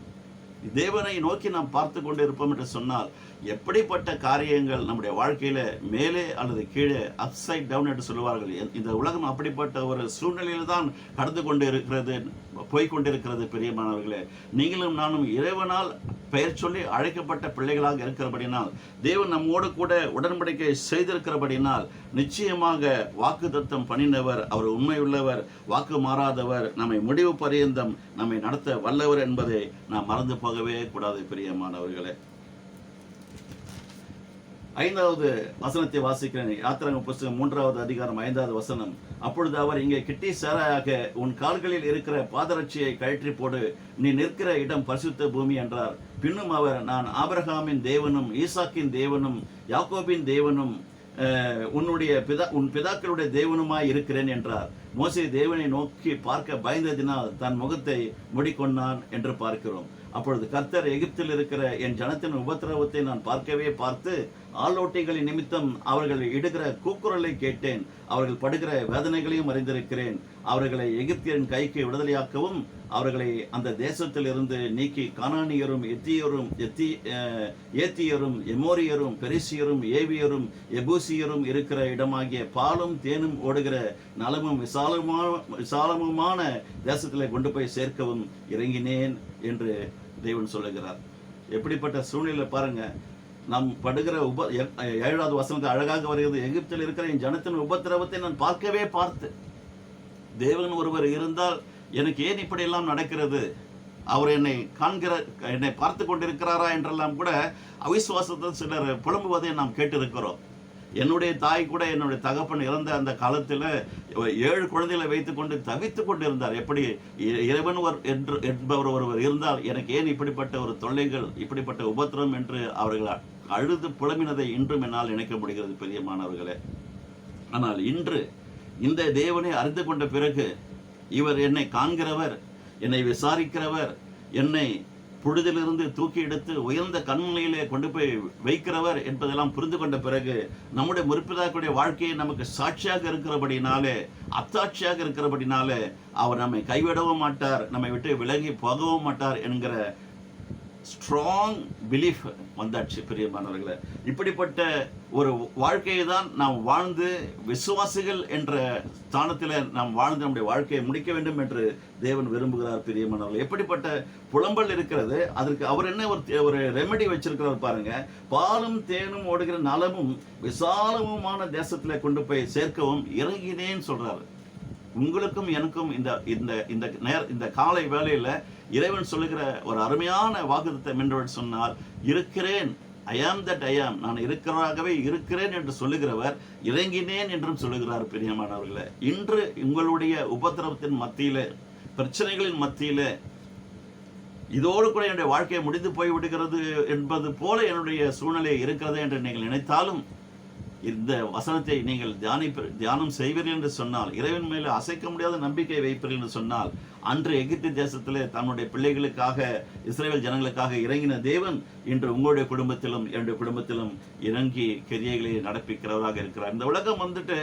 தேவனை நோக்கி நாம் பார்த்து கொண்டு இருப்போம் என்று சொன்னால், எப்படிப்பட்ட காரியங்கள் நம்முடைய வாழ்க்கையில மேலே அல்லது கீழே, அப்சைட் டவுன் என்று சொல்லுவார்கள், இந்த உலகம் அப்படிப்பட்ட ஒரு சூழ்நிலையில் தான் கடந்து கொண்டு இருக்கிறது, போய்கொண்டிருக்கிறது. பிரியமானவர்களே, நீங்களும் நானும் இறைவனால் பெயர் சொல்லி அழைக்கப்பட்ட பிள்ளைகளாக இருக்கிறபடினால், தேவன் நம்மோடு கூட உடன்படிக்கை செய்திருக்கிறபடினால், நிச்சயமாக வாக்குத்தத்தம் பண்ணினவர், அவர் உண்மையுள்ளவர், வாக்கு மாறாதவர், நம்மை முடிவு பரியந்தம் நம்மை நடத்த வல்லவர் என்பதை நாம் மறந்து போகவே கூடாது. பிரியமானவர்களே, 5வது வசனத்தை வாசிக்கிறேன். யாத்திராகம புஸ்தகம் 3வது அதிகாரம் 5வது வசனம். அப்பொழுது அவர், இங்கே கிட்டி சேராக உன் கால்களில் இருக்கிற பாதரட்சியை கழற்றி போடு, நீ நிற்கிற இடம் பரிசுத்த பூமி என்றார். பின்னும் அவர், நான் ஆபிரகாமின் தேவனும் ஈசாக்கின் தேவனும் யாக்கோபின் தேவனும் உன் பிதாக்களுடைய தேவனுமாய் இருக்கிறேன் என்றார். மோசே தேவனை நோக்கி பார்க்க பயந்ததினால் தன் முகத்தை மூடிக்கொண்டான் என்று பார்க்கிறோம். அப்பொழுது கர்த்தர், எகிப்தில் இருக்கிற என் ஜனத்தின் உபத்திரவத்தை நான் பார்த்து ஆளோட்டிகளின் நிமித்தம் அவர்கள் இடுகிற கூக்குரலை கேட்டேன். அவர்கள் படுகிற வேதனைகளையும் அறிந்திருக்கிறேன். அவர்களை எகிப்தியரின் கைக்கு விடுதலையாக்கவும் அவர்களை அந்த தேசத்தில் இருந்து நீக்கி கானானியரும் ஏத்தியரும் எமோரியரும் பெரிசியரும் ஏவியரும் எபூசியரும் இருக்கிற இடமாகிய பாலும் தேனும் ஓடுகிற நலமும் விசாலமுமான தேசத்தில் கொண்டு போய் சேர்க்கவும் இறங்கினேன் என்று தேவன் சொல்லுகிறார். எப்படிப்பட்ட சூழ்நிலை பாருங்க. நாம் படுகிற 7வது வசனத்தை அழகாக வருகிறது. எகிப்தில் இருக்கிற என் ஜனத்தின் உபத்திரவத்தை நான் பார்த்து, தேவன் ஒருவர் இருந்தால் எனக்கு ஏன் இப்படியெல்லாம் நடக்கிறது, அவர் என்னை பார்த்து கொண்டிருக்கிறாரா என்றெல்லாம் கூட அவிசுவாசத்தில் சிலர் புலம்புவதை நாம் கேட்டிருக்கிறோம். என்னுடைய தாய் கூட என்னுடைய தகப்பன் இறந்த அந்த காலத்தில் 7 குழந்தைகளை வைத்துக்கொண்டு தவித்து கொண்டு இருந்தார். எப்படி இறைவன் என்பவர் ஒருவர் இருந்தால் எனக்கு ஏன் இப்படிப்பட்ட ஒரு தொல்லைகள், இப்படிப்பட்ட உபத்திரம் என்று அவர்கள் அழுது புலம்பினதை இன்றும் என்னால் நினைக்க முடிகிறது. பிரியமானவர்களே, ஆனால் இன்று இந்த தேவனை அறிந்து கொண்ட பிறகு, இவர் என்னை காண்கிறவர், என்னை விசாரிக்கிறவர், என்னை புழுதிலிருந்து தூக்கி எடுத்து உயர்ந்த கண்நிலையிலே கொண்டு போய் வைக்கிறவர் என்பதெல்லாம் புரிந்து கொண்ட பிறகு, நம்முடைய முற்பிதாக்களுடைய வாழ்க்கையை நமக்கு சாட்சியாக இருக்கிறபடினாலே, அத்தாட்சியாக இருக்கிறபடினாலே, அவர் நம்மை கைவிடவும் மாட்டார், நம்மை விட்டு விலகி போகவும் மாட்டார் என்கிற ஸ்ட்ராங் பிலீஃப் வந்தாச்சு. பிரியமானவர்களே, இப்படிப்பட்ட ஒரு வாழ்க்கையை தான் நாம் வாழ்ந்து விசுவாசிகள் என்ற ஸ்தானத்தில் நாம் வாழ்ந்து நம்முடைய வாழ்க்கையை முடிக்க வேண்டும் என்று தேவன் விரும்புகிறார். பிரியமானவர்களே, எப்படிப்பட்ட புலம்பல் இருக்கிறது, அதற்கு அவர் என்ன ஒரு ரெமெடி வச்சிருக்கிறார் பாருங்க. பாலும் தேனும் ஓடுகிற நலமும் விசாலமுமான தேசத்தில் கொண்டு போய் சேர்க்கவும் இறங்கினேன்னு சொல்றாரு. உங்களுக்கும் எனக்கும் இந்த காலை வேளையில இறைவன் சொல்லுகிற ஒரு அருமையான வாக்குத்தத்தம் என்னவென்று சொன்னால், இருக்கிறேன், ஐ ஆம் தட் ஐ ஆம், நான் இருக்கிறாகவே இருக்கிறேன் என்று சொல்லுகிறவர் இறங்கினேன் என்றும் சொல்லுகிறார். பிரியமானவர்களே, இன்று உங்களுடைய உபத்திரவத்தின் மத்தியில, பிரச்சனைகளின் மத்தியில, இதோடு கூட என்னுடைய வாழ்க்கையை முடிந்து போய்விடுகிறது என்பது போல என்னுடைய சூழ்நிலை இருக்கிறது என்று நீங்கள் நினைத்தாலும், இந்த வசனத்தை நீங்கள் தியானம் செய்வீர்கள் என்று சொன்னால், இறைவன் மேலே அசைக்க முடியாத நம்பிக்கை வைப்பீர்கள் என்று சொன்னால், அன்று எகிப்து தேசத்திலே தன்னுடைய பிள்ளைகளுக்காக, இஸ்ரவேல் ஜனங்களுக்காக இறங்கின தேவன் இன்று உங்களுடைய குடும்பத்திலும் என்னுடைய குடும்பத்திலும் இறங்கி கிரியைகளை நடப்பிக்கிறவராக இருக்கிறார். இந்த உலகம் வந்துட்டு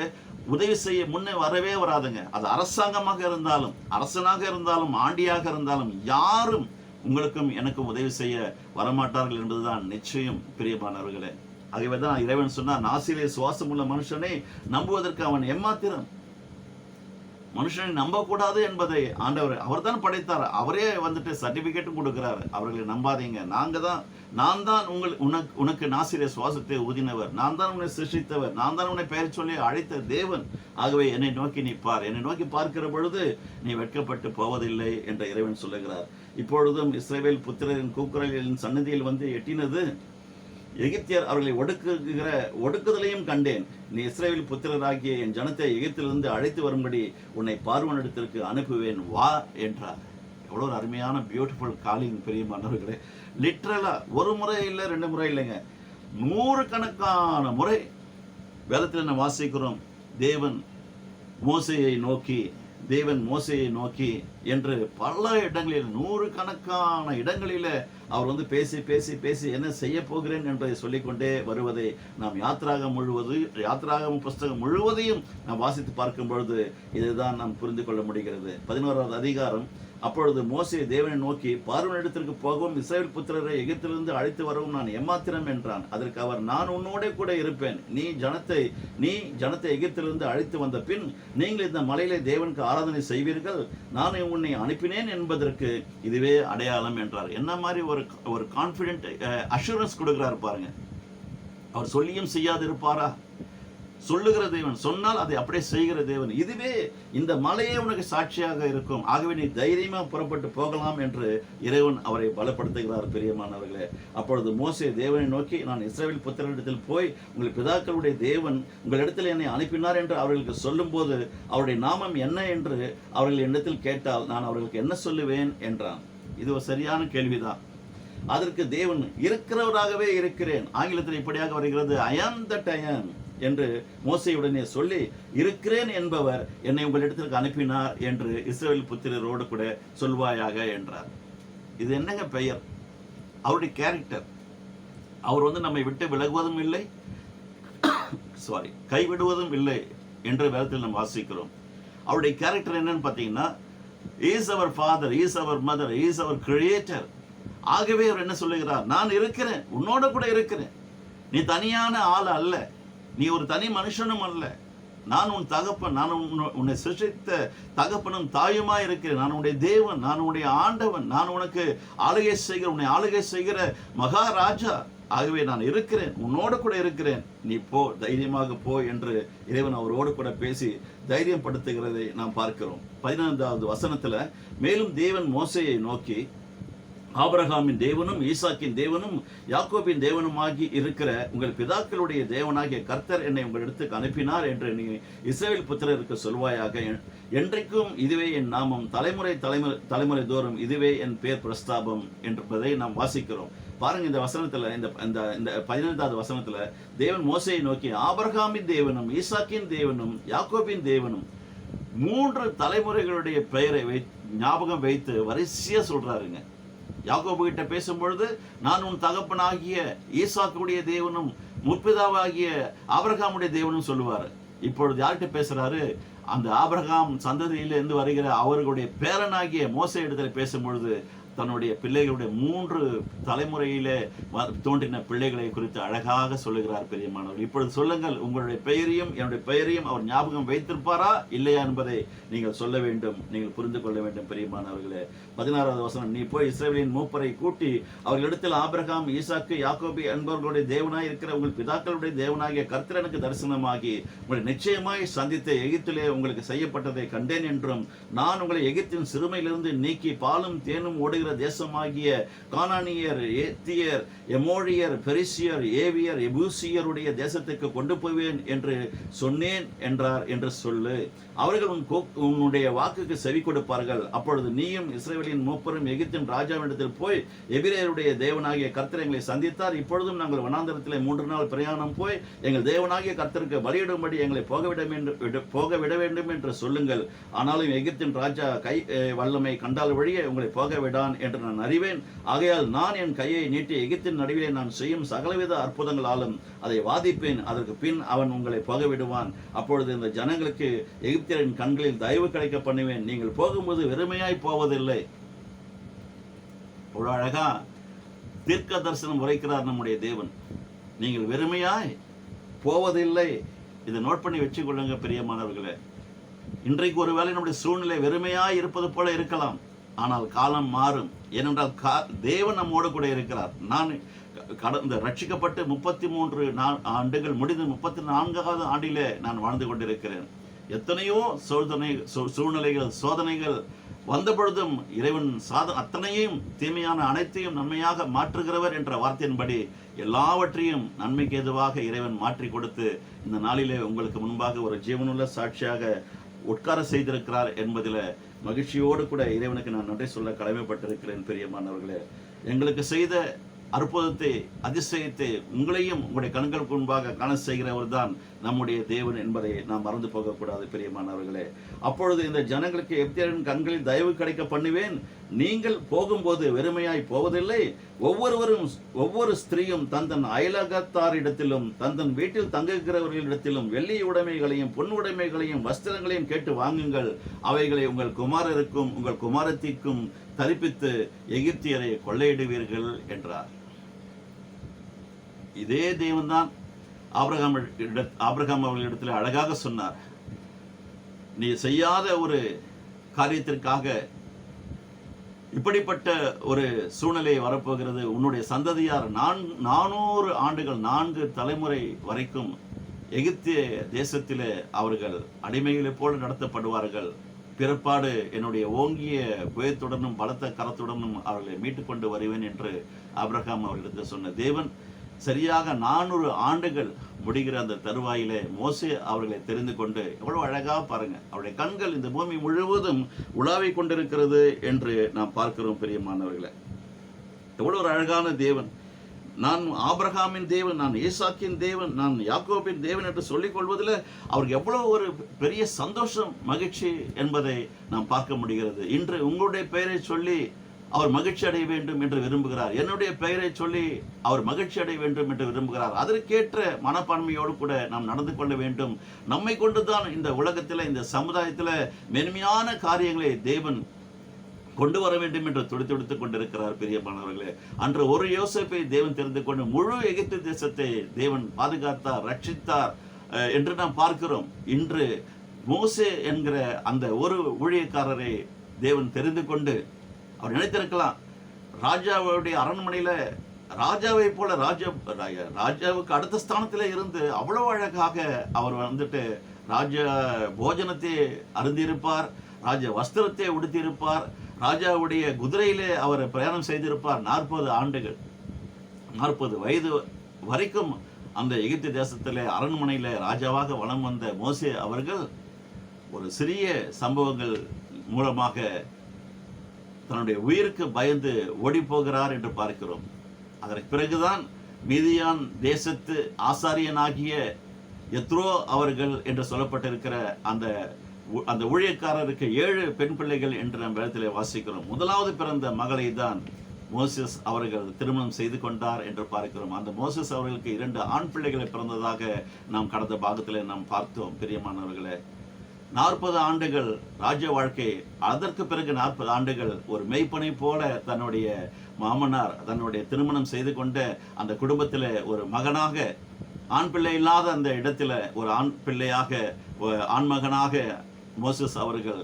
உதவி செய்ய முன்னே வரவே வராதுங்க. அது அரசாங்கமாக இருந்தாலும், அரசனாக இருந்தாலும், ஆண்டியாக இருந்தாலும், யாரும் உங்களுக்கும் எனக்கும் உதவி செய்ய வரமாட்டார்கள் என்பதுதான் நிச்சயம் பிரியமானவர்களே. ஆகவே தான் இறைவன் சொன்னார், நாசிலே சுவாசம் உள்ள மனுஷனை நம்புவதற்கு அவன் எம்மாத்திரம். மனுஷனை நம்பக்கூடாது என்பதை ஆண்டவர் அவர் தான் படைத்தார். அவரே வந்துட்டு சர்டிபிகேட்டும் கொடுக்கிறார், அவர்களை நம்பாதீங்க, நான் தான் உனக்கு நாசிலே சுவாசத்தை ஊதினவர், நான் தான் உன்னை சிருஷ்டித்தவர், நான் தான் உன்னை பெயர் சொல்லி அழைத்த தேவன். ஆகவே என்னை நோக்கி நீ பார், என்னை நோக்கி பார்க்கிற பொழுது நீ வெட்கப்பட்டு போவதில்லை என்ற இறைவன் சொல்லுகிறார். இப்பொழுதும் இஸ்ரவேல் புத்திரரின் கூக்குரலின் சன்னதியில் வந்து எட்டினது எகிப்தியர் அவர்களை ஒடுக்குதலையும் கண்டேன். நீ இஸ்ரவேல் புத்திரராகிய என் ஜனத்தை எகிப்திலிருந்து அழைத்து வரும்படி உன்னை பார்வோனிடத்திற்கு அனுப்புவேன், வா என்றார். எவ்வளோ ஒரு அருமையான பியூட்டிஃபுல் காலிங் பிரியமானவர்களே. லிட்ரலா ஒரு முறை இல்லை, 2 முறை இல்லைங்க, 100 கணக்கான முறை வேதத்தில் நம்ம வாசிக்கிறோம். தேவன் மோசேயை நோக்கி என்று பல இடங்களில், 100 கணக்கான இடங்களில் அவர் வந்து பேசி என்ன செய்ய போகிறேன் என்பதை சொல்லிக்கொண்டே வருவதை நாம் யாத்ராகம புஸ்தகம் முழுவதையும் நாம் வாசித்து பார்க்கும் பொழுது இதுதான் நாம் புரிந்து கொள்ள முடிகிறது. 11வது அதிகாரம். அப்பொழுது மோசே தேவனை நோக்கி, பார்வோனிடத்திற்கு போகவும் இஸ்ரவேல் புத்திரரை எகிப்திலிருந்து அழைத்து வரவும் நான் எம்மாத்திரம் என்றான். அதற்கு அவர், நான் உன்னோட கூட இருப்பேன். நீ ஜனத்தை எகிப்திலிருந்து அழைத்து வந்த பின் நீங்கள் இந்த மலையிலே தேவனுக்கு ஆராதனை செய்வீர்கள், நான் உன்னை அனுப்பினேன் என்பதற்கு இதுவே அடையாளம் என்றார். என்ன மாதிரி ஒரு கான்ஃபிடென்ட் அஷூரன்ஸ் கொடுக்கிறார் பாருங்க. அவர் சொல்லியும் செய்யாது இருப்பாரா? சொல்லுகிற தேவன், சொன்னால் அதை அப்படியே செய்கிற தேவன். இதுவே இந்த மலையே உனக்கு சாட்சியாக இருக்கும், ஆகவே நீ தைரியமா புறப்பட்டு போகலாம் என்று இறைவன் அவரை பலப்படுத்துகிறார் பிரியமானவர்களே. அப்பொழுது மோசே தேவனை நோக்கி, நான் இஸ்ரவேல் புத்திரரிடத்தில் போய் உங்கள் பிதாக்களுடைய தேவன் உங்களிடத்தில் என்னை அனுப்பினார் என்று அவர்களுக்கு சொல்லும் போது அவருடைய நாமம் என்ன என்று அவர்கள் என்னிடத்தில் கேட்டால் நான் அவர்களுக்கு என்ன சொல்லுவேன் என்றான். இது ஒரு சரியான கேள்விதான். அதற்கு தேவன், இருக்கிறவராகவே இருக்கிறேன், ஆங்கிலத்தில் இப்படியாக வருகிறது, ஐ ஆம் தட் ஐ ஆம் என்று மோசேயுடனே சொல்லி, இருக்கிறேன் என்பவர் என்னை உங்களிடத்திற்கு அனுப்பினார் என்று இஸ்ரவேல் புத்திரரோடு கூட சொல்வாயாக என்றார். இது என்னங்க பெயர்? அவருடைய கேரக்டர். அவர் வந்து நம்மை விட்டு விலகுவதும் இல்லை, கைவிடுவதும் இல்லை என்ற வேதத்தில் நாம் வாசிக்கிறோம். அவருடைய கேரக்டர் என்னன்னு பார்த்தீங்கன்னா, is our father, is our mother, is our creator. ஆகவே அவர் என்ன சொல்லுகிறார், நான் இருக்கிறேன், உன்னோட கூட இருக்கிறேன், நீ தனியான ஆள் அல்ல, நீ ஒரு தனி மனுஷனும் அல்ல, நான் உன் தகப்பன், நான் உன்னை சிருஷ்டித்த தகப்பனும் தாயுமா இருக்கிறேன், நான் உன்னுடைய தேவன், நான் உன்னுடைய ஆண்டவன், நான் உனக்கு உன்னை ஆளுகை செய்கிற மகாராஜா. ஆகவே நான் இருக்கிறேன், உன்னோடு கூட இருக்கிறேன், நீ போ, தைரியமாக போ என்று இறைவன் அவரோடு கூட பேசி தைரியம் படுத்துகிறதை நாம் பார்க்கிறோம். 15வது வசனத்துல, மேலும் தேவன் மோசேயை நோக்கி, ஆபிரகாமின் தேவனும் ஈசாக்கின் தேவனும் யாக்கோபின் தேவனுமாகி இருக்கிற உங்கள் பிதாக்களுடைய தேவனாகிய கர்த்தர் என்னை உங்களிடத்துக்கு அனுப்பினார் என்று நீ இஸ்ரவேல் புத்திரருக்கு சொல்வாயாக. என்றைக்கும் இதுவே என் நாமம், தலைமுறை தோறும் இதுவே என் பேர் பிரஸ்தாபம் என்பதை நாம் வாசிக்கிறோம். பாருங்க, இந்த வசனத்துல, இந்த 15வது வசனத்துல தேவன் மோசேயை நோக்கி, ஆபிரகாமின் தேவனும் ஈசாக்கின் தேவனும் யாக்கோபின் தேவனும் 3 தலைமுறைகளுடைய பெயரை ஞாபகம் வைத்து வரிசையா சொல்றாருங்க. யாக்கோபு கிட்ட பேசும்பொழுது, நான் உன் தகப்பனாகிய ஈசாக்குடைய தேவனும் முற்பிதாவாகிய ஆபிரகாமுடைய தேவனும் சொல்லுவார். இப்பொழுது யார்கிட்ட பேசுறாரு? அந்த ஆபிரகாம் சந்ததியிலிருந்து வருகிற அவர்களுடைய பேரனாகிய மோசே இடத்துல பேசும்பொழுது தன்னுடைய பிள்ளைகளுடைய 3 தலைமுறையிலே தோன்றின பிள்ளைகளை குறித்து அழகாக சொல்லுகிறார் பெரியமானவர். இப்பொழுது சொல்லுங்கள், உங்களுடைய பெயரையும் என்னுடைய பெயரையும் அவர் ஞாபகம் வைத்திருப்பாரா இல்லையா என்பதை நீங்கள் சொல்ல வேண்டும், நீங்கள் புரிந்து கொள்ள வேண்டும் பெரியமானவர்களே. 16வது வசனம், நீ போய் இஸ்ரவேலின் மூப்பரை கூட்டி அவர்களிடத்தில் ஆபிரகாம், ஈசாக்கு, யாக்கோபு என்பவர்களுடைய தேவனாய் இருக்கிற உங்கள் பிதாக்களுடைய தேவனாகிய கர்த்தர் எனக்கு தரிசனமாகி உங்களை நிச்சயமாய் சந்தித்த எகிப்திலே உங்களுக்கு செய்யப்பட்டதை கண்டேன் என்றும், நான் உங்களை எகிப்தின் சிறுமையிலிருந்து நீக்கி பாலும் தேனும் ஓடுகிற வாழுகிற தேசமாகிய கானானியர், ஏத்தியர், எமோரியர், பெரிசியர், ஏவியர், எபூசியருடைய தேசத்துக்கு கொண்டு போவேன் என்று சொன்னேன் என்றார் என்று சொல்லு. அவர்கள் உன்னுடைய வாக்குக்கு செவி கொடுப்பார்கள். அப்பொழுது நீயும் இஸ்ரவேலின் மூப்பரும் எகிப்தின் ராஜாவிடத்தில் போய், எபிரேயருடைய தேவனாகிய கர்த்தர் எங்களை சந்தித்தார். இப்பொழுதும் நாங்கள் வனாந்தரத்திலே 3 நாள் பிரயாணம் போய் எங்கள் தேவனாகிய கர்த்தருக்கு பலியிடும்படி எங்களை போக விட வேண்டும் என்று சொல்லுங்கள். ஆனாலும் எகிப்தின் ராஜா கை வல்லமை கண்டால் வழியே உங்களை போக விடான் என்று நான் அறிவேன். ஆகையால் நான் என் கையை நீட்டி எகிப்தின் நடுவிலே நான் செய்யும் சகலவித அற்புதங்களாலும் அதை வாதிப்பேன். அதற்கு பின் அவன் உங்களை போக விடுவான். அப்பொழுது இந்த ஜனங்களுக்கு எகிப்தியரின் கண்களில் தயவு கிடைக்க பண்ணுவேன். நீங்கள் போகும்போது வெறுமையாய் போவதில்லை. ஒரு அழகா தீர்க்க தரிசனம் உரைக்கிறார் நம்முடைய தேவன். நீங்கள் வெறுமையாய் போவதில்லை. இதை நோட் பண்ணி வச்சு கொள்ளுங்க பிரியமானவர்களே. இன்றைக்கு ஒருவேளை நம்முடைய சூழ்நிலை வெறுமையாய் இருப்பது போல இருக்கலாம். ஆனால் காலம் மாறும். ஏனென்றால் தேவன் நம்மோடு கூட இருக்கிறார். நான் கடந்த ரட்சிக்கப்பட்டு 33 ஆண்டுகள் முடிந்து 34வது ஆண்டிலே நான் வாழ்ந்து கொண்டிருக்கிறேன். எத்தனையோ சூழ்நிலைகள், சோதனைகள் வந்த பொழுதும் இறைவன் அத்தனையும் தீமையான அனைத்தையும் நன்மையாக மாற்றுகிறவர் என்ற வார்த்தையின்படி எல்லாவற்றையும் நன்மைக்கு ஏதுவாக இறைவன் மாற்றி கொடுத்து இந்த நாளிலே உங்களுக்கு முன்பாக ஒரு ஜீவனுள்ள சாட்சியாக உட்கார செய்திருக்கிறார் என்பதில் மகிழ்ச்சியோடு கூட இறைவனுக்கு நான் நன்றி சொல்ல கடமைப்பட்டிருக்கிறேன். பிரியமானவர்களே, எங்களுக்கு செய்த அற்புதத்தை, அதிசயத்தை உங்களையும் உங்களுடைய கண்களுக்கு முன்பாக காண செய்கிறவர் தான் நம்முடைய தேவன் என்பதை நாம் மறந்து போகக்கூடாது பிரியமானவர்களே. அப்பொழுது இந்த ஜனங்களுக்கு எகிப்தியரின் கண்களில் தயவு கிடைக்க பண்ணுவேன். நீங்கள் போகும்போது வெறுமையாய் போவதில்லை. ஒவ்வொரு ஸ்திரீயும் தந்தன் அயலகத்தாரிடத்திலும் தந்தன் வீட்டில் தங்குகிறவர்களிடத்திலும் வெள்ளி உடைமைகளையும் பொன் உடைமைகளையும் வஸ்திரங்களையும் கேட்டு வாங்குங்கள். அவைகளை உங்கள் குமாரருக்கும் உங்கள் குமாரத்திற்கும் தரிப்பித்து எகிப்தியரை கொள்ளையிடுவீர்கள் என்றார். இதே தேவன்தான் ஆபிரகாம் அவர்களிடத்தில் அழகாக சொன்னார். நீ செய்யாத ஒரு காரியத்திற்காக இப்படிப்பட்ட ஒரு சூழ்நிலை வரப்போகிறது. உன்னுடைய சந்ததியார் 400 ஆண்டுகள் 4 தலைமுறை வரைக்கும் எகிப்திய தேசத்திலே அவர்கள் அடிமைகளை போல நடத்தப்படுவார்கள். பிற்பாடு என்னுடைய ஓங்கிய புயத்துடனும் பலத்த கரத்துடனும் அவர்களை மீட்டு கொண்டு வருவேன் என்று ஆபிரகாம் அவர்களிடத்தில் சொன்ன தேவன் சரியாக 400 ஆண்டுகள் முடிகிற அந்த தருவாயிலே மோசே அவர்களை தெரிந்து கொண்டு, எவ்வளவு அழகா பாருங்க, அவருடைய கண்கள் இந்த பூமி முழுவதும் உலாவிக் கொண்டிருக்கிறது என்று நாம் பார்க்கிறோம். பிரியமானவர்களே, எவ்வளவு ஒரு அழகான தேவன். நான் ஆபிரகாமின் தேவன், நான் ஈசாக்கின் தேவன், நான் யாக்கோபின் தேவன் என்று சொல்லிக் கொள்வதில் அவருக்கு எவ்வளவு ஒரு பெரிய சந்தோஷம், மகிழ்ச்சி என்பதை நாம் பார்க்க முடிகிறது. இன்று உங்களுடைய பெயரை சொல்லி அவர் மகிழ்ச்சி அடைய வேண்டும் என்று விரும்புகிறார். என்னுடைய பெயரை சொல்லி அவர் மகிழ்ச்சி அடைய வேண்டும் என்று விரும்புகிறார். அதற்கேற்ற மனப்பான்மையோடு கூட நாம் நடந்து கொள்ள வேண்டும். நம்மை கொண்டுதான் இந்த உலகத்தில், இந்த சமுதாயத்தில் மென்மையான காரியங்களை தேவன் கொண்டு வர வேண்டும் என்று துடித்துடித்துக் கொண்டிருக்கிறார். பிரியமானவர்களே, அன்று ஒரு யோசேப்பை தேவன் தெரிந்து கொண்டு முழு எகிப்து தேசத்தை தேவன் பாதுகாத்தார், ரட்சித்தார் என்று நாம் பார்க்கிறோம். இன்று மோசே என்கிற அந்த ஒரு ஊழியக்காரரை தேவன் தெரிந்து கொண்டு அவர் நினைத்திருக்கலாம், ராஜாவுடைய அரண்மனையில ராஜாவை போல ராஜாவுக்கு அடுத்த ஸ்தானத்திலே இருந்து அவ்வளவு அழகாக அவர் வந்துட்டு ராஜ போஜனத்தை அருந்திருப்பார், ராஜ வஸ்திரத்தை உடுத்தியிருப்பார், ராஜாவுடைய குதிரையிலே அவர் பிரயாணம் செய்திருப்பார். 40 ஆண்டுகள் 40 வயது வரைக்கும் அந்த எகிப்து தேசத்திலே அரண்மனையில ராஜாவாக வலம் வந்த மோசே அவர்கள் ஒரு சிறிய சம்பவங்கள் மூலமாக தன்னுடைய உயிருக்கு பயந்து ஓடி போகிறார் என்று பார்க்கிறோம். அதற்கு பிறகுதான் மீதியான் தேசத்து ஆசாரியனாகிய எத்ரோ அவர்கள் என்று சொல்லப்பட்டிருக்கிற அந்த ஊழியக்காரருக்கு 7 பெண் பிள்ளைகள் என்று நம் வேதத்திலே வாசிக்கிறோம். முதலாவது பிறந்த மகளை தான் மோசஸ் அவர்கள் திருமணம் செய்து கொண்டார் என்று பார்க்கிறோம். அந்த மோசஸ் அவர்களுக்கு 2 ஆண் பிள்ளைகளை பிறந்ததாக நாம் கடந்த பாகத்திலே நாம் பார்த்தோம். பிரியமானவர்களே, 40 ஆண்டுகள் ராஜ்ய வாழ்க்கை, அதற்கு பிறகு 40 ஆண்டுகள் ஒரு மெய்ப்பனை போல தன்னுடைய மாமனார் தன்னுடைய திருமணம் செய்து கொண்ட அந்த குடும்பத்தில் ஒரு மகனாக, ஆண் பிள்ளை இல்லாத அந்த இடத்துல ஒரு ஆண் பிள்ளையாக, ஆண் மகனாக மோசஸ் அவர்கள்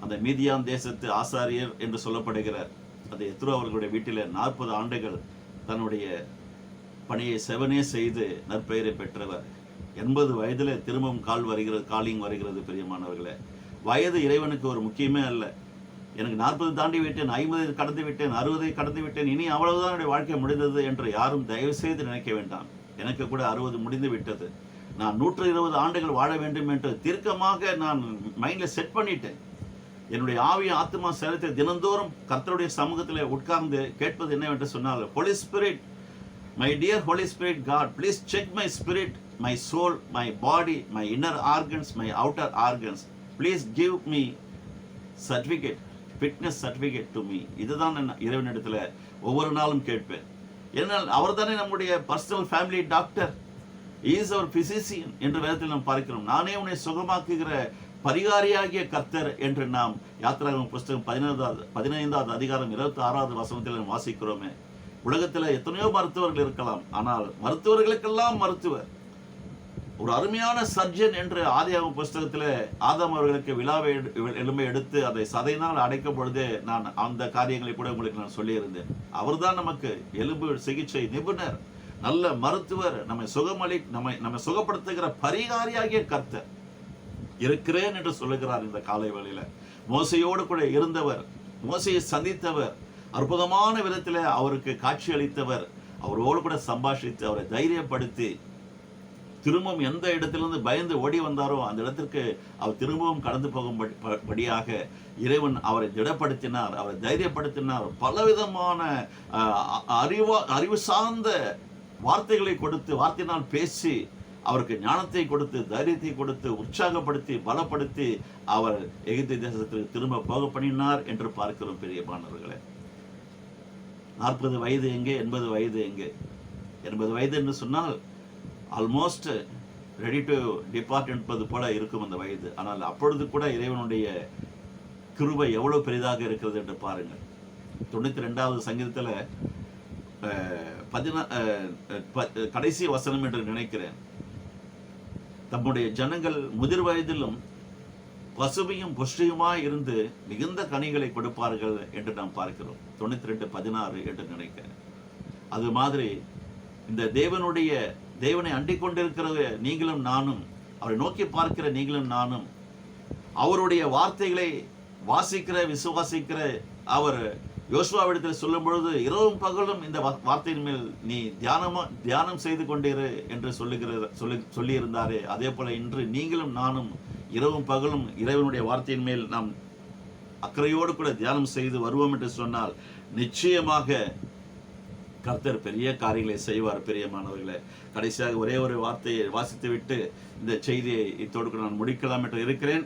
அந்த மீதியான் தேசத்து ஆசாரியர் என்று சொல்லப்படுகிற அந்த எத்ரோ அவர்களுடைய வீட்டில் 40 ஆண்டுகள் தன்னுடைய பணியை செவனே செய்து நற்பெயரை பெற்றவர். 80 வயதில் திரும்பவும் காலிங் வருகிறது. பிரியமானவர்களே, வயது இறைவனுக்கு ஒரு முக்கியமே அல்ல. எனக்கு 40 தாண்டி விட்டேன், 50 கடந்து விட்டேன், 60 கடந்து விட்டேன், இனி அவ்வளவுதான் என்னுடைய வாழ்க்கை முடிந்தது என்று யாரும் தயவு செய்து நினைக்க வேண்டாம். எனக்கு கூட 60 முடிந்து விட்டது. நான் 120 ஆண்டுகள் வாழ வேண்டும் என்று தீர்க்கமாக நான் மைண்ட்ல செட் பண்ணிட்டேன். என்னுடைய ஆவிய ஆத்மா சரீரத்தை தினந்தோறும் கர்த்தருடைய சமூகத்தில் உட்கார்ந்து கேட்பது என்னவென்று சொன்னால், holy spirit, my dear holy spirit God, please check my spirit, my soul, my body, my inner organs, my outer organs, please give me certificate, fitness certificate to me. இதுதான் நான் இறைவனிடத்தில் ஒவ்வொரு நாளும் கேட்பேன். ஏன்னால் அவர் தானே நம்முடைய personal family doctor, is our physician என்று வேதத்தில் நாம் பார்க்கிறோம். நானே உன்னை சுகமாக்குகிற பரிகாரியாகிய கர்த்தர் என்று நாம் யாத்திராகமம் புஸ்தகம் 15வது அதிகாரம் 26வது வசனத்தில் நாம் வாசிக்கிறோமே. உலகத்தில் எத்தனையோ மருத்துவர்கள் இருக்கலாம், ஆனால் மருத்துவர்களுக்கெல்லாம் மருத்துவர், ஒரு அருமையான சர்ஜன் என்று ஆதியாகமம் புஸ்தகத்தில் ஆதாம் அவர்களுக்கு விழாவை எலும்பை எடுத்து அதை சதையினால் அடைக்கும் பொழுதே நான் அந்த காரியங்களை கூட உங்களுக்கு நான் சொல்லியிருந்தேன். அவர்தான் நமக்கு எலும்பு சிகிச்சை நிபுணர், நல்ல மருத்துவர், நம்மை சுகப்படுத்துகிற பரிகாரியாகிய கர்த்தர் இருக்கிறேன் என்று சொல்லுகிறார். இந்த காலை வேளையில மோசையோடு கூட இருந்தவர், மோசையை சந்தித்தவர், அற்புதமான விதத்தில் அவருக்கு காட்சி அளித்தவர், அவரோடு கூட சம்பாஷித்து அவரை தைரியப்படுத்தி திரும்பவும் எந்த இடத்திலிருந்து பயந்து ஓடி வந்தாரோ அந்த இடத்திற்கு அவர் திரும்பவும் கடந்து போகும்படியாக இறைவன் அவரை திடப்படுத்தினார், அவரை தைரியப்படுத்தினார். பலவிதமான அறிவு சார்ந்த வார்த்தைகளை கொடுத்து, வார்த்தையினால் பேசி அவருக்கு ஞானத்தை கொடுத்து, தைரியத்தை கொடுத்து, உற்சாகப்படுத்தி, பலப்படுத்தி அவர் எகிப்து தேசத்திற்கு திரும்ப போக பண்ணினார் என்று பார்க்கிறோம். பிரியமானவர்களே, 40 வயது எங்கே, 80 வயது எங்கே? 80 வயது என்று சொன்னால் ஆல்மோஸ்ட் ரெடி டு டிபார்ட் என்பது போல இருக்கும் அந்த வயது. ஆனால் அப்பொழுது கூட இறைவனுடைய கிருபை எவ்வளவு பெரிதாக இருக்கிறது என்று பாருங்கள். 92வது சங்கீதத்தில் கடைசி வசனம் என்று நினைக்கிறேன், தம்முடைய ஜனங்கள் முதிர் வயதிலும் பசுமையும் புஷ்டியுமாய் இருந்து மிகுந்த கனிகளை கொடுப்பார்கள் என்று நாம் பார்க்கிறோம். 92:16 என்று நினைக்கிறேன். அது மாதிரி இந்த தேவனை அண்டிக் கொண்டிருக்கிற நீங்களும் நானும், அவரை நோக்கி பார்க்கிற நீங்களும் நானும், அவருடைய வார்த்தைகளை வாசிக்கிற விசுவாசிக்கிற அவர் யோசுவாவிடத்தில் சொல்லும் பொழுது இரவும் பகலும் இந்த வார்த்தையின் மேல் நீ தியானம் செய்து கொண்டிரு என்று சொல்லியிருந்தாரே, அதே போல இன்று நீங்களும் நானும் இரவும் பகலும் இறைவனுடைய வார்த்தையின் மேல் நாம் அக்கறையோடு கூட தியானம் செய்து வருவோம் என்று சொன்னால் நிச்சயமாக கர்த்தர் பெரிய காரியங்களை செய்வார். பிரியமானவர்களே, கடைசியாக ஒரே ஒரு வார்த்தையை வாசித்து விட்டு இந்த செய்தியை இத்தோடு நான் முடிக்கலாம் என்று இருக்கிறேன்.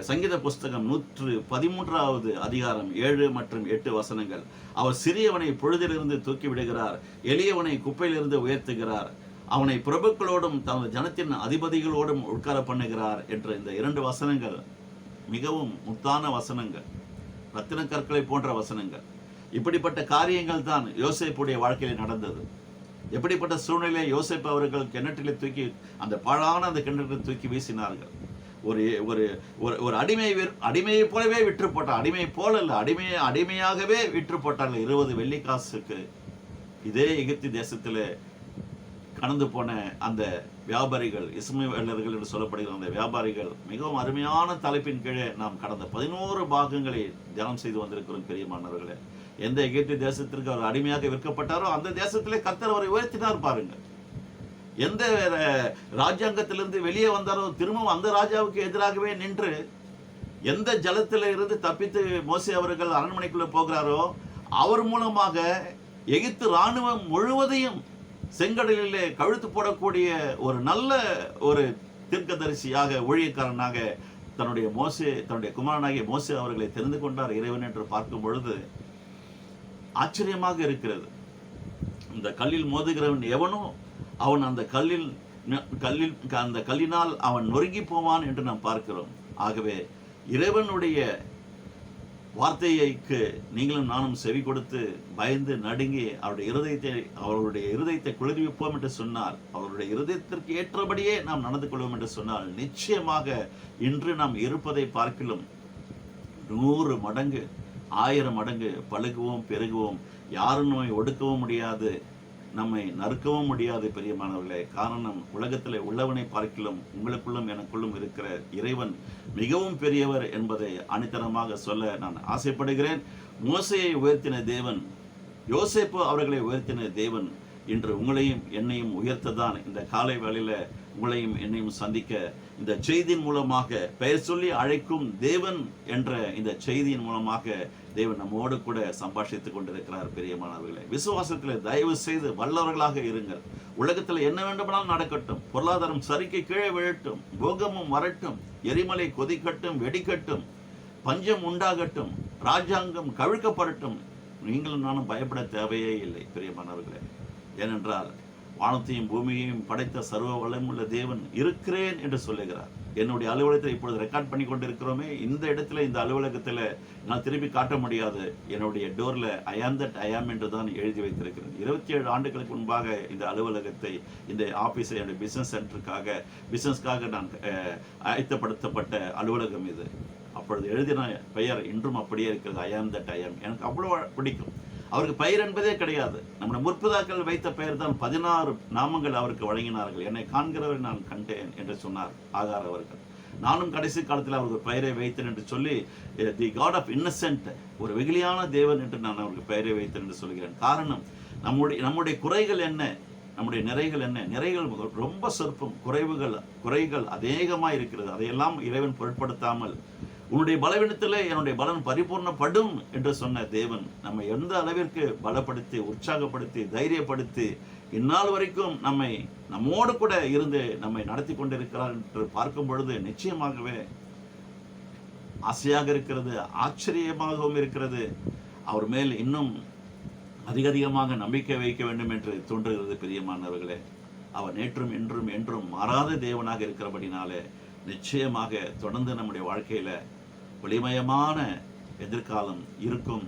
சங்கீத புஸ்தகம் 113வது அதிகாரம் 7 மற்றும் 8 வசனங்கள். அவர் சிறியவனை பொழுதிலிருந்து தூக்கி விடுகிறார், எளியவனை குப்பையிலிருந்து உயர்த்துகிறார், அவனை பிரபுக்களோடும் தமது ஜனத்தின் அதிபதிகளோடும் உட்கார பண்ணுகிறார் என்ற இந்த 2 வசனங்கள் மிகவும் முத்தான வசனங்கள், ரத்தின கற்களை போன்ற வசனங்கள். இப்படிப்பட்ட காரியங்கள் தான் யோசேப்புடைய வாழ்க்கையில் நடந்தது. எப்படிப்பட்ட சூழ்நிலை யோசேப்பு அவர்கள் கிணற்றிலே தூக்கி, அந்த பாழான அந்த கிணற்றில் தூக்கி வீசினார்கள். ஒரு அடிமையை போலவே விற்று போட்டார். அடிமை போல அல்ல, அடிமையாகவே விற்று போட்டார்கள் 20 வெள்ளிக்காசுக்கு. இதே எகிப்து தேசத்தில் கடந்து போன அந்த வியாபாரிகள், இஸ்மவேலர்கள் என்று சொல்லப்படுகிற அந்த வியாபாரிகள், மிகவும் அருமையான தலைப்பின் கீழே நாம் கடந்த 11 பாகங்களை தியானம் செய்து வந்திருக்கிறோம். பெரியமானவர்களே, எந்த எகிப்து தேசத்திற்கு அவர் அடிமையாக விற்கப்பட்டாரோ அந்த தேசத்திலே கர்த்தர் அவரை உயர்த்தினார். பாருங்கள், எந்த ராஜ்யாங்கத்திலிருந்து வெளியே வந்தாரோ திரும்பவும் அந்த ராஜாவுக்கு எதிராகவே நின்று, எந்த ஜலத்தில இருந்து தப்பித்து மோசே அவர்கள் அரண்மனைக்குள்ள போகிறாரோ அவர் மூலமாக எகிப்து இராணுவம் முழுவதையும் செங்கடலிலே கழுத்து போடக்கூடிய ஒரு நல்ல ஒரு தீர்க்கதரிசியாக, ஊழியக்காரனாக தன்னுடைய குமாரனாகிய மோசே அவர்களை தெரிந்து கொண்டார் இறைவன் என்று பார்க்கும் பொழுது ஆச்சரியமாக இருக்கிறது. இந்த கல்லில் மோதுகிறவன் எவனோ அவன் அந்த கல்லினால் அவன் நொறுங்கி போவான் என்று நாம் பார்க்கிறோம். ஆகவே இறைவனுடைய வார்த்தைக்கு நீங்களும் நானும் செவி கொடுத்து பயந்து நடுங்கி அவருடைய இருதயத்தை குளிர்விப்போம் என்று சொன்னால், அவருடைய இருதயத்திற்கு ஏற்றபடியே நாம் நடந்து கொள்வோம் என்று சொன்னால், நிச்சயமாக இன்று நாம் இருப்பதை பார்க்கிலும் 100 மடங்கு 1000 மடங்கு பழுகுவோம், பெருகுவோம். யாரும் நோய் ஒடுக்கவும் முடியாது, நம்மை நறுக்கவும் முடியாது பிரியமானவர்களே. காரணம், உலகத்தில் உள்ளவனை பார்க்கிலும் உங்களுக்குள்ளும் எனக்குள்ளும் இருக்கிற இறைவன் மிகவும் பெரியவர் என்பதை அணித்தனமாக சொல்ல நான் ஆசைப்படுகிறேன். மோசேயை உயர்த்தின தேவன், யோசேப்பு அவர்களை உயர்த்தின தேவன் இன்று உங்களையும் என்னையும் உயர்த்ததான் இந்த காலை வேளையில உங்களையும் என்னையும் சந்திக்க இந்த செய்தியின் மூலமாக, பெயர் சொல்லி அழைக்கும் தேவன் என்ற இந்த செய்தியின் மூலமாக தேவன் நம்மோடு கூட சம்பாஷித்துக் கொண்டிருக்கிறார். பிரியமானவர்களே, விசுவாசத்தில் தயவு செய்து வல்லவர்களாக இருங்கள். உலகத்தில் என்ன வேண்டுமானாலும் நடக்கட்டும், பொருளாதாரம் சரிக்கு கீழே விழட்டும், போகமும் வரட்டும், எரிமலை கொதிக்கட்டும், வெடிக்கட்டும், பஞ்சம் உண்டாகட்டும், ராஜாங்கம் கவிழ்க்கப்படட்டும், நீங்களும் நானும் பயப்பட தேவையே இல்லை பிரியமானவர்களே. ஏனென்றால் வானத்தையும் பூமியையும் படைத்த சர்வ வளமுள்ள தேவன் இருக்கிறேன் என்று சொல்லுகிறார். என்னுடைய அலுவலகத்தை இப்பொழுது ரெக்கார்ட் பண்ணி கொண்டிருக்கிறோமே, இந்த இடத்துல, இந்த அலுவலகத்தில் நான் திரும்பி காட்ட முடியாது. என்னுடைய டோரில் ஐ ஆம் தட் ஐ ஆம் என்று தான் எழுதி வைத்திருக்கிறது. 27 ஆண்டுகளுக்கு முன்பாக இந்த அலுவலகத்தை, இந்த ஆஃபீஸை, என்னுடைய பிஸ்னஸ்க்காக நான் ஆயத்தப்படுத்தப்பட்ட அலுவலகம் இது. அப்பொழுது எழுதின பெயர் இன்றும் அப்படியே இருக்கிறது, ஐ ஆம் தட் ஐ ஆம். எனக்கு அவ்வளோ பிடிக்கும். அவருக்கு பெயர் என்பதே கிடையாது. நம்முடைய முற்பிதாக்கள் வைத்த பெயர் தான் 16 நாமங்கள் அவருக்கு வழங்கினார்கள். என்னை காண்கிறவரை நான் கண்டேன் என்று சொன்னார் ஆகார் அவர்கள். நானும் கடைசி காலத்தில் அவருக்கு பெயரை வைத்தேன் என்று சொல்லி, தி காட் ஆஃப் இன்னசென்ட், ஒரு வெகுளியான தேவன் என்று நான் அவருக்கு பெயரை வைத்தேன் என்று சொல்கிறேன். காரணம், நம்முடைய குறைகள் என்ன, நம்முடைய நிறைகள் என்ன? நிறைகள் ரொம்ப சொற்பம், குறைகள் அநேகமாக இருக்கிறது. அதையெல்லாம் இறைவன் பொருட்படுத்தாமல், உன்னுடைய பலவீனத்தில் என்னுடைய பலன் பரிபூர்ணப்படும் என்று சொன்ன தேவன் நம்மை எந்த அளவிற்கு பலப்படுத்தி, உற்சாகப்படுத்தி, தைரியப்படுத்தி, இந்நாள் வரைக்கும் நம்மோடு கூட இருந்து நம்மை நடத்தி கொண்டிருக்கிறார் என்று பார்க்கும் பொழுது நிச்சயமாகவே ஆசையாக இருக்கிறது, ஆச்சரியமாகவும் இருக்கிறது. அவர் மேல் இன்னும் அதிகமாக நம்பிக்கை வைக்க வேண்டும் என்று தோன்றுகிறது. பிரியமானவர்களே, அவர் நேற்றும் இன்றும் என்றும் மாறாத தேவனாக இருக்கிறபடினாலே நிச்சயமாக தொடர்ந்து நம்முடைய வாழ்க்கையில ஒளிமயமான எதிர்காலம் இருக்கும்.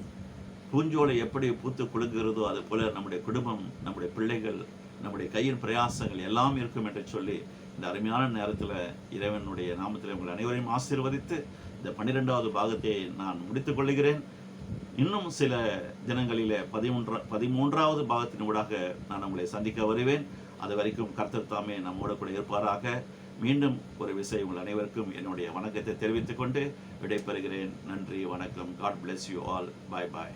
பூஞ்சோலை எப்படி பூத்து குலுங்குகிறதோ அது போல நம்முடைய குடும்பம், நம்முடைய பிள்ளைகள், நம்முடைய கையின் பிரயாசங்கள் எல்லாம் இருக்கும் என்று சொல்லி இந்த அருமையான நேரத்தில் இறைவனுடைய நாமத்தில் உங்கள் அனைவரையும் ஆசீர்வதித்து இந்த 12வது பாகத்தை நான் முடித்துக் கொள்கிறேன். இன்னும் சில தினங்களிலே 13வது பாகத்தின் ஊடாக நான் உங்களை சந்திக்க வருவேன். அது வரைக்கும் கர்த்தர் தாமே நம்மோடு கூட இருப்பாராக. மீண்டும் ஒரு விசை உங்கள் அனைவருக்கும் என்னுடைய வணக்கத்தை தெரிவித்துக் கொண்டு விடைபெறுகிறேன். நன்றி, வணக்கம். God bless you all. Bye bye.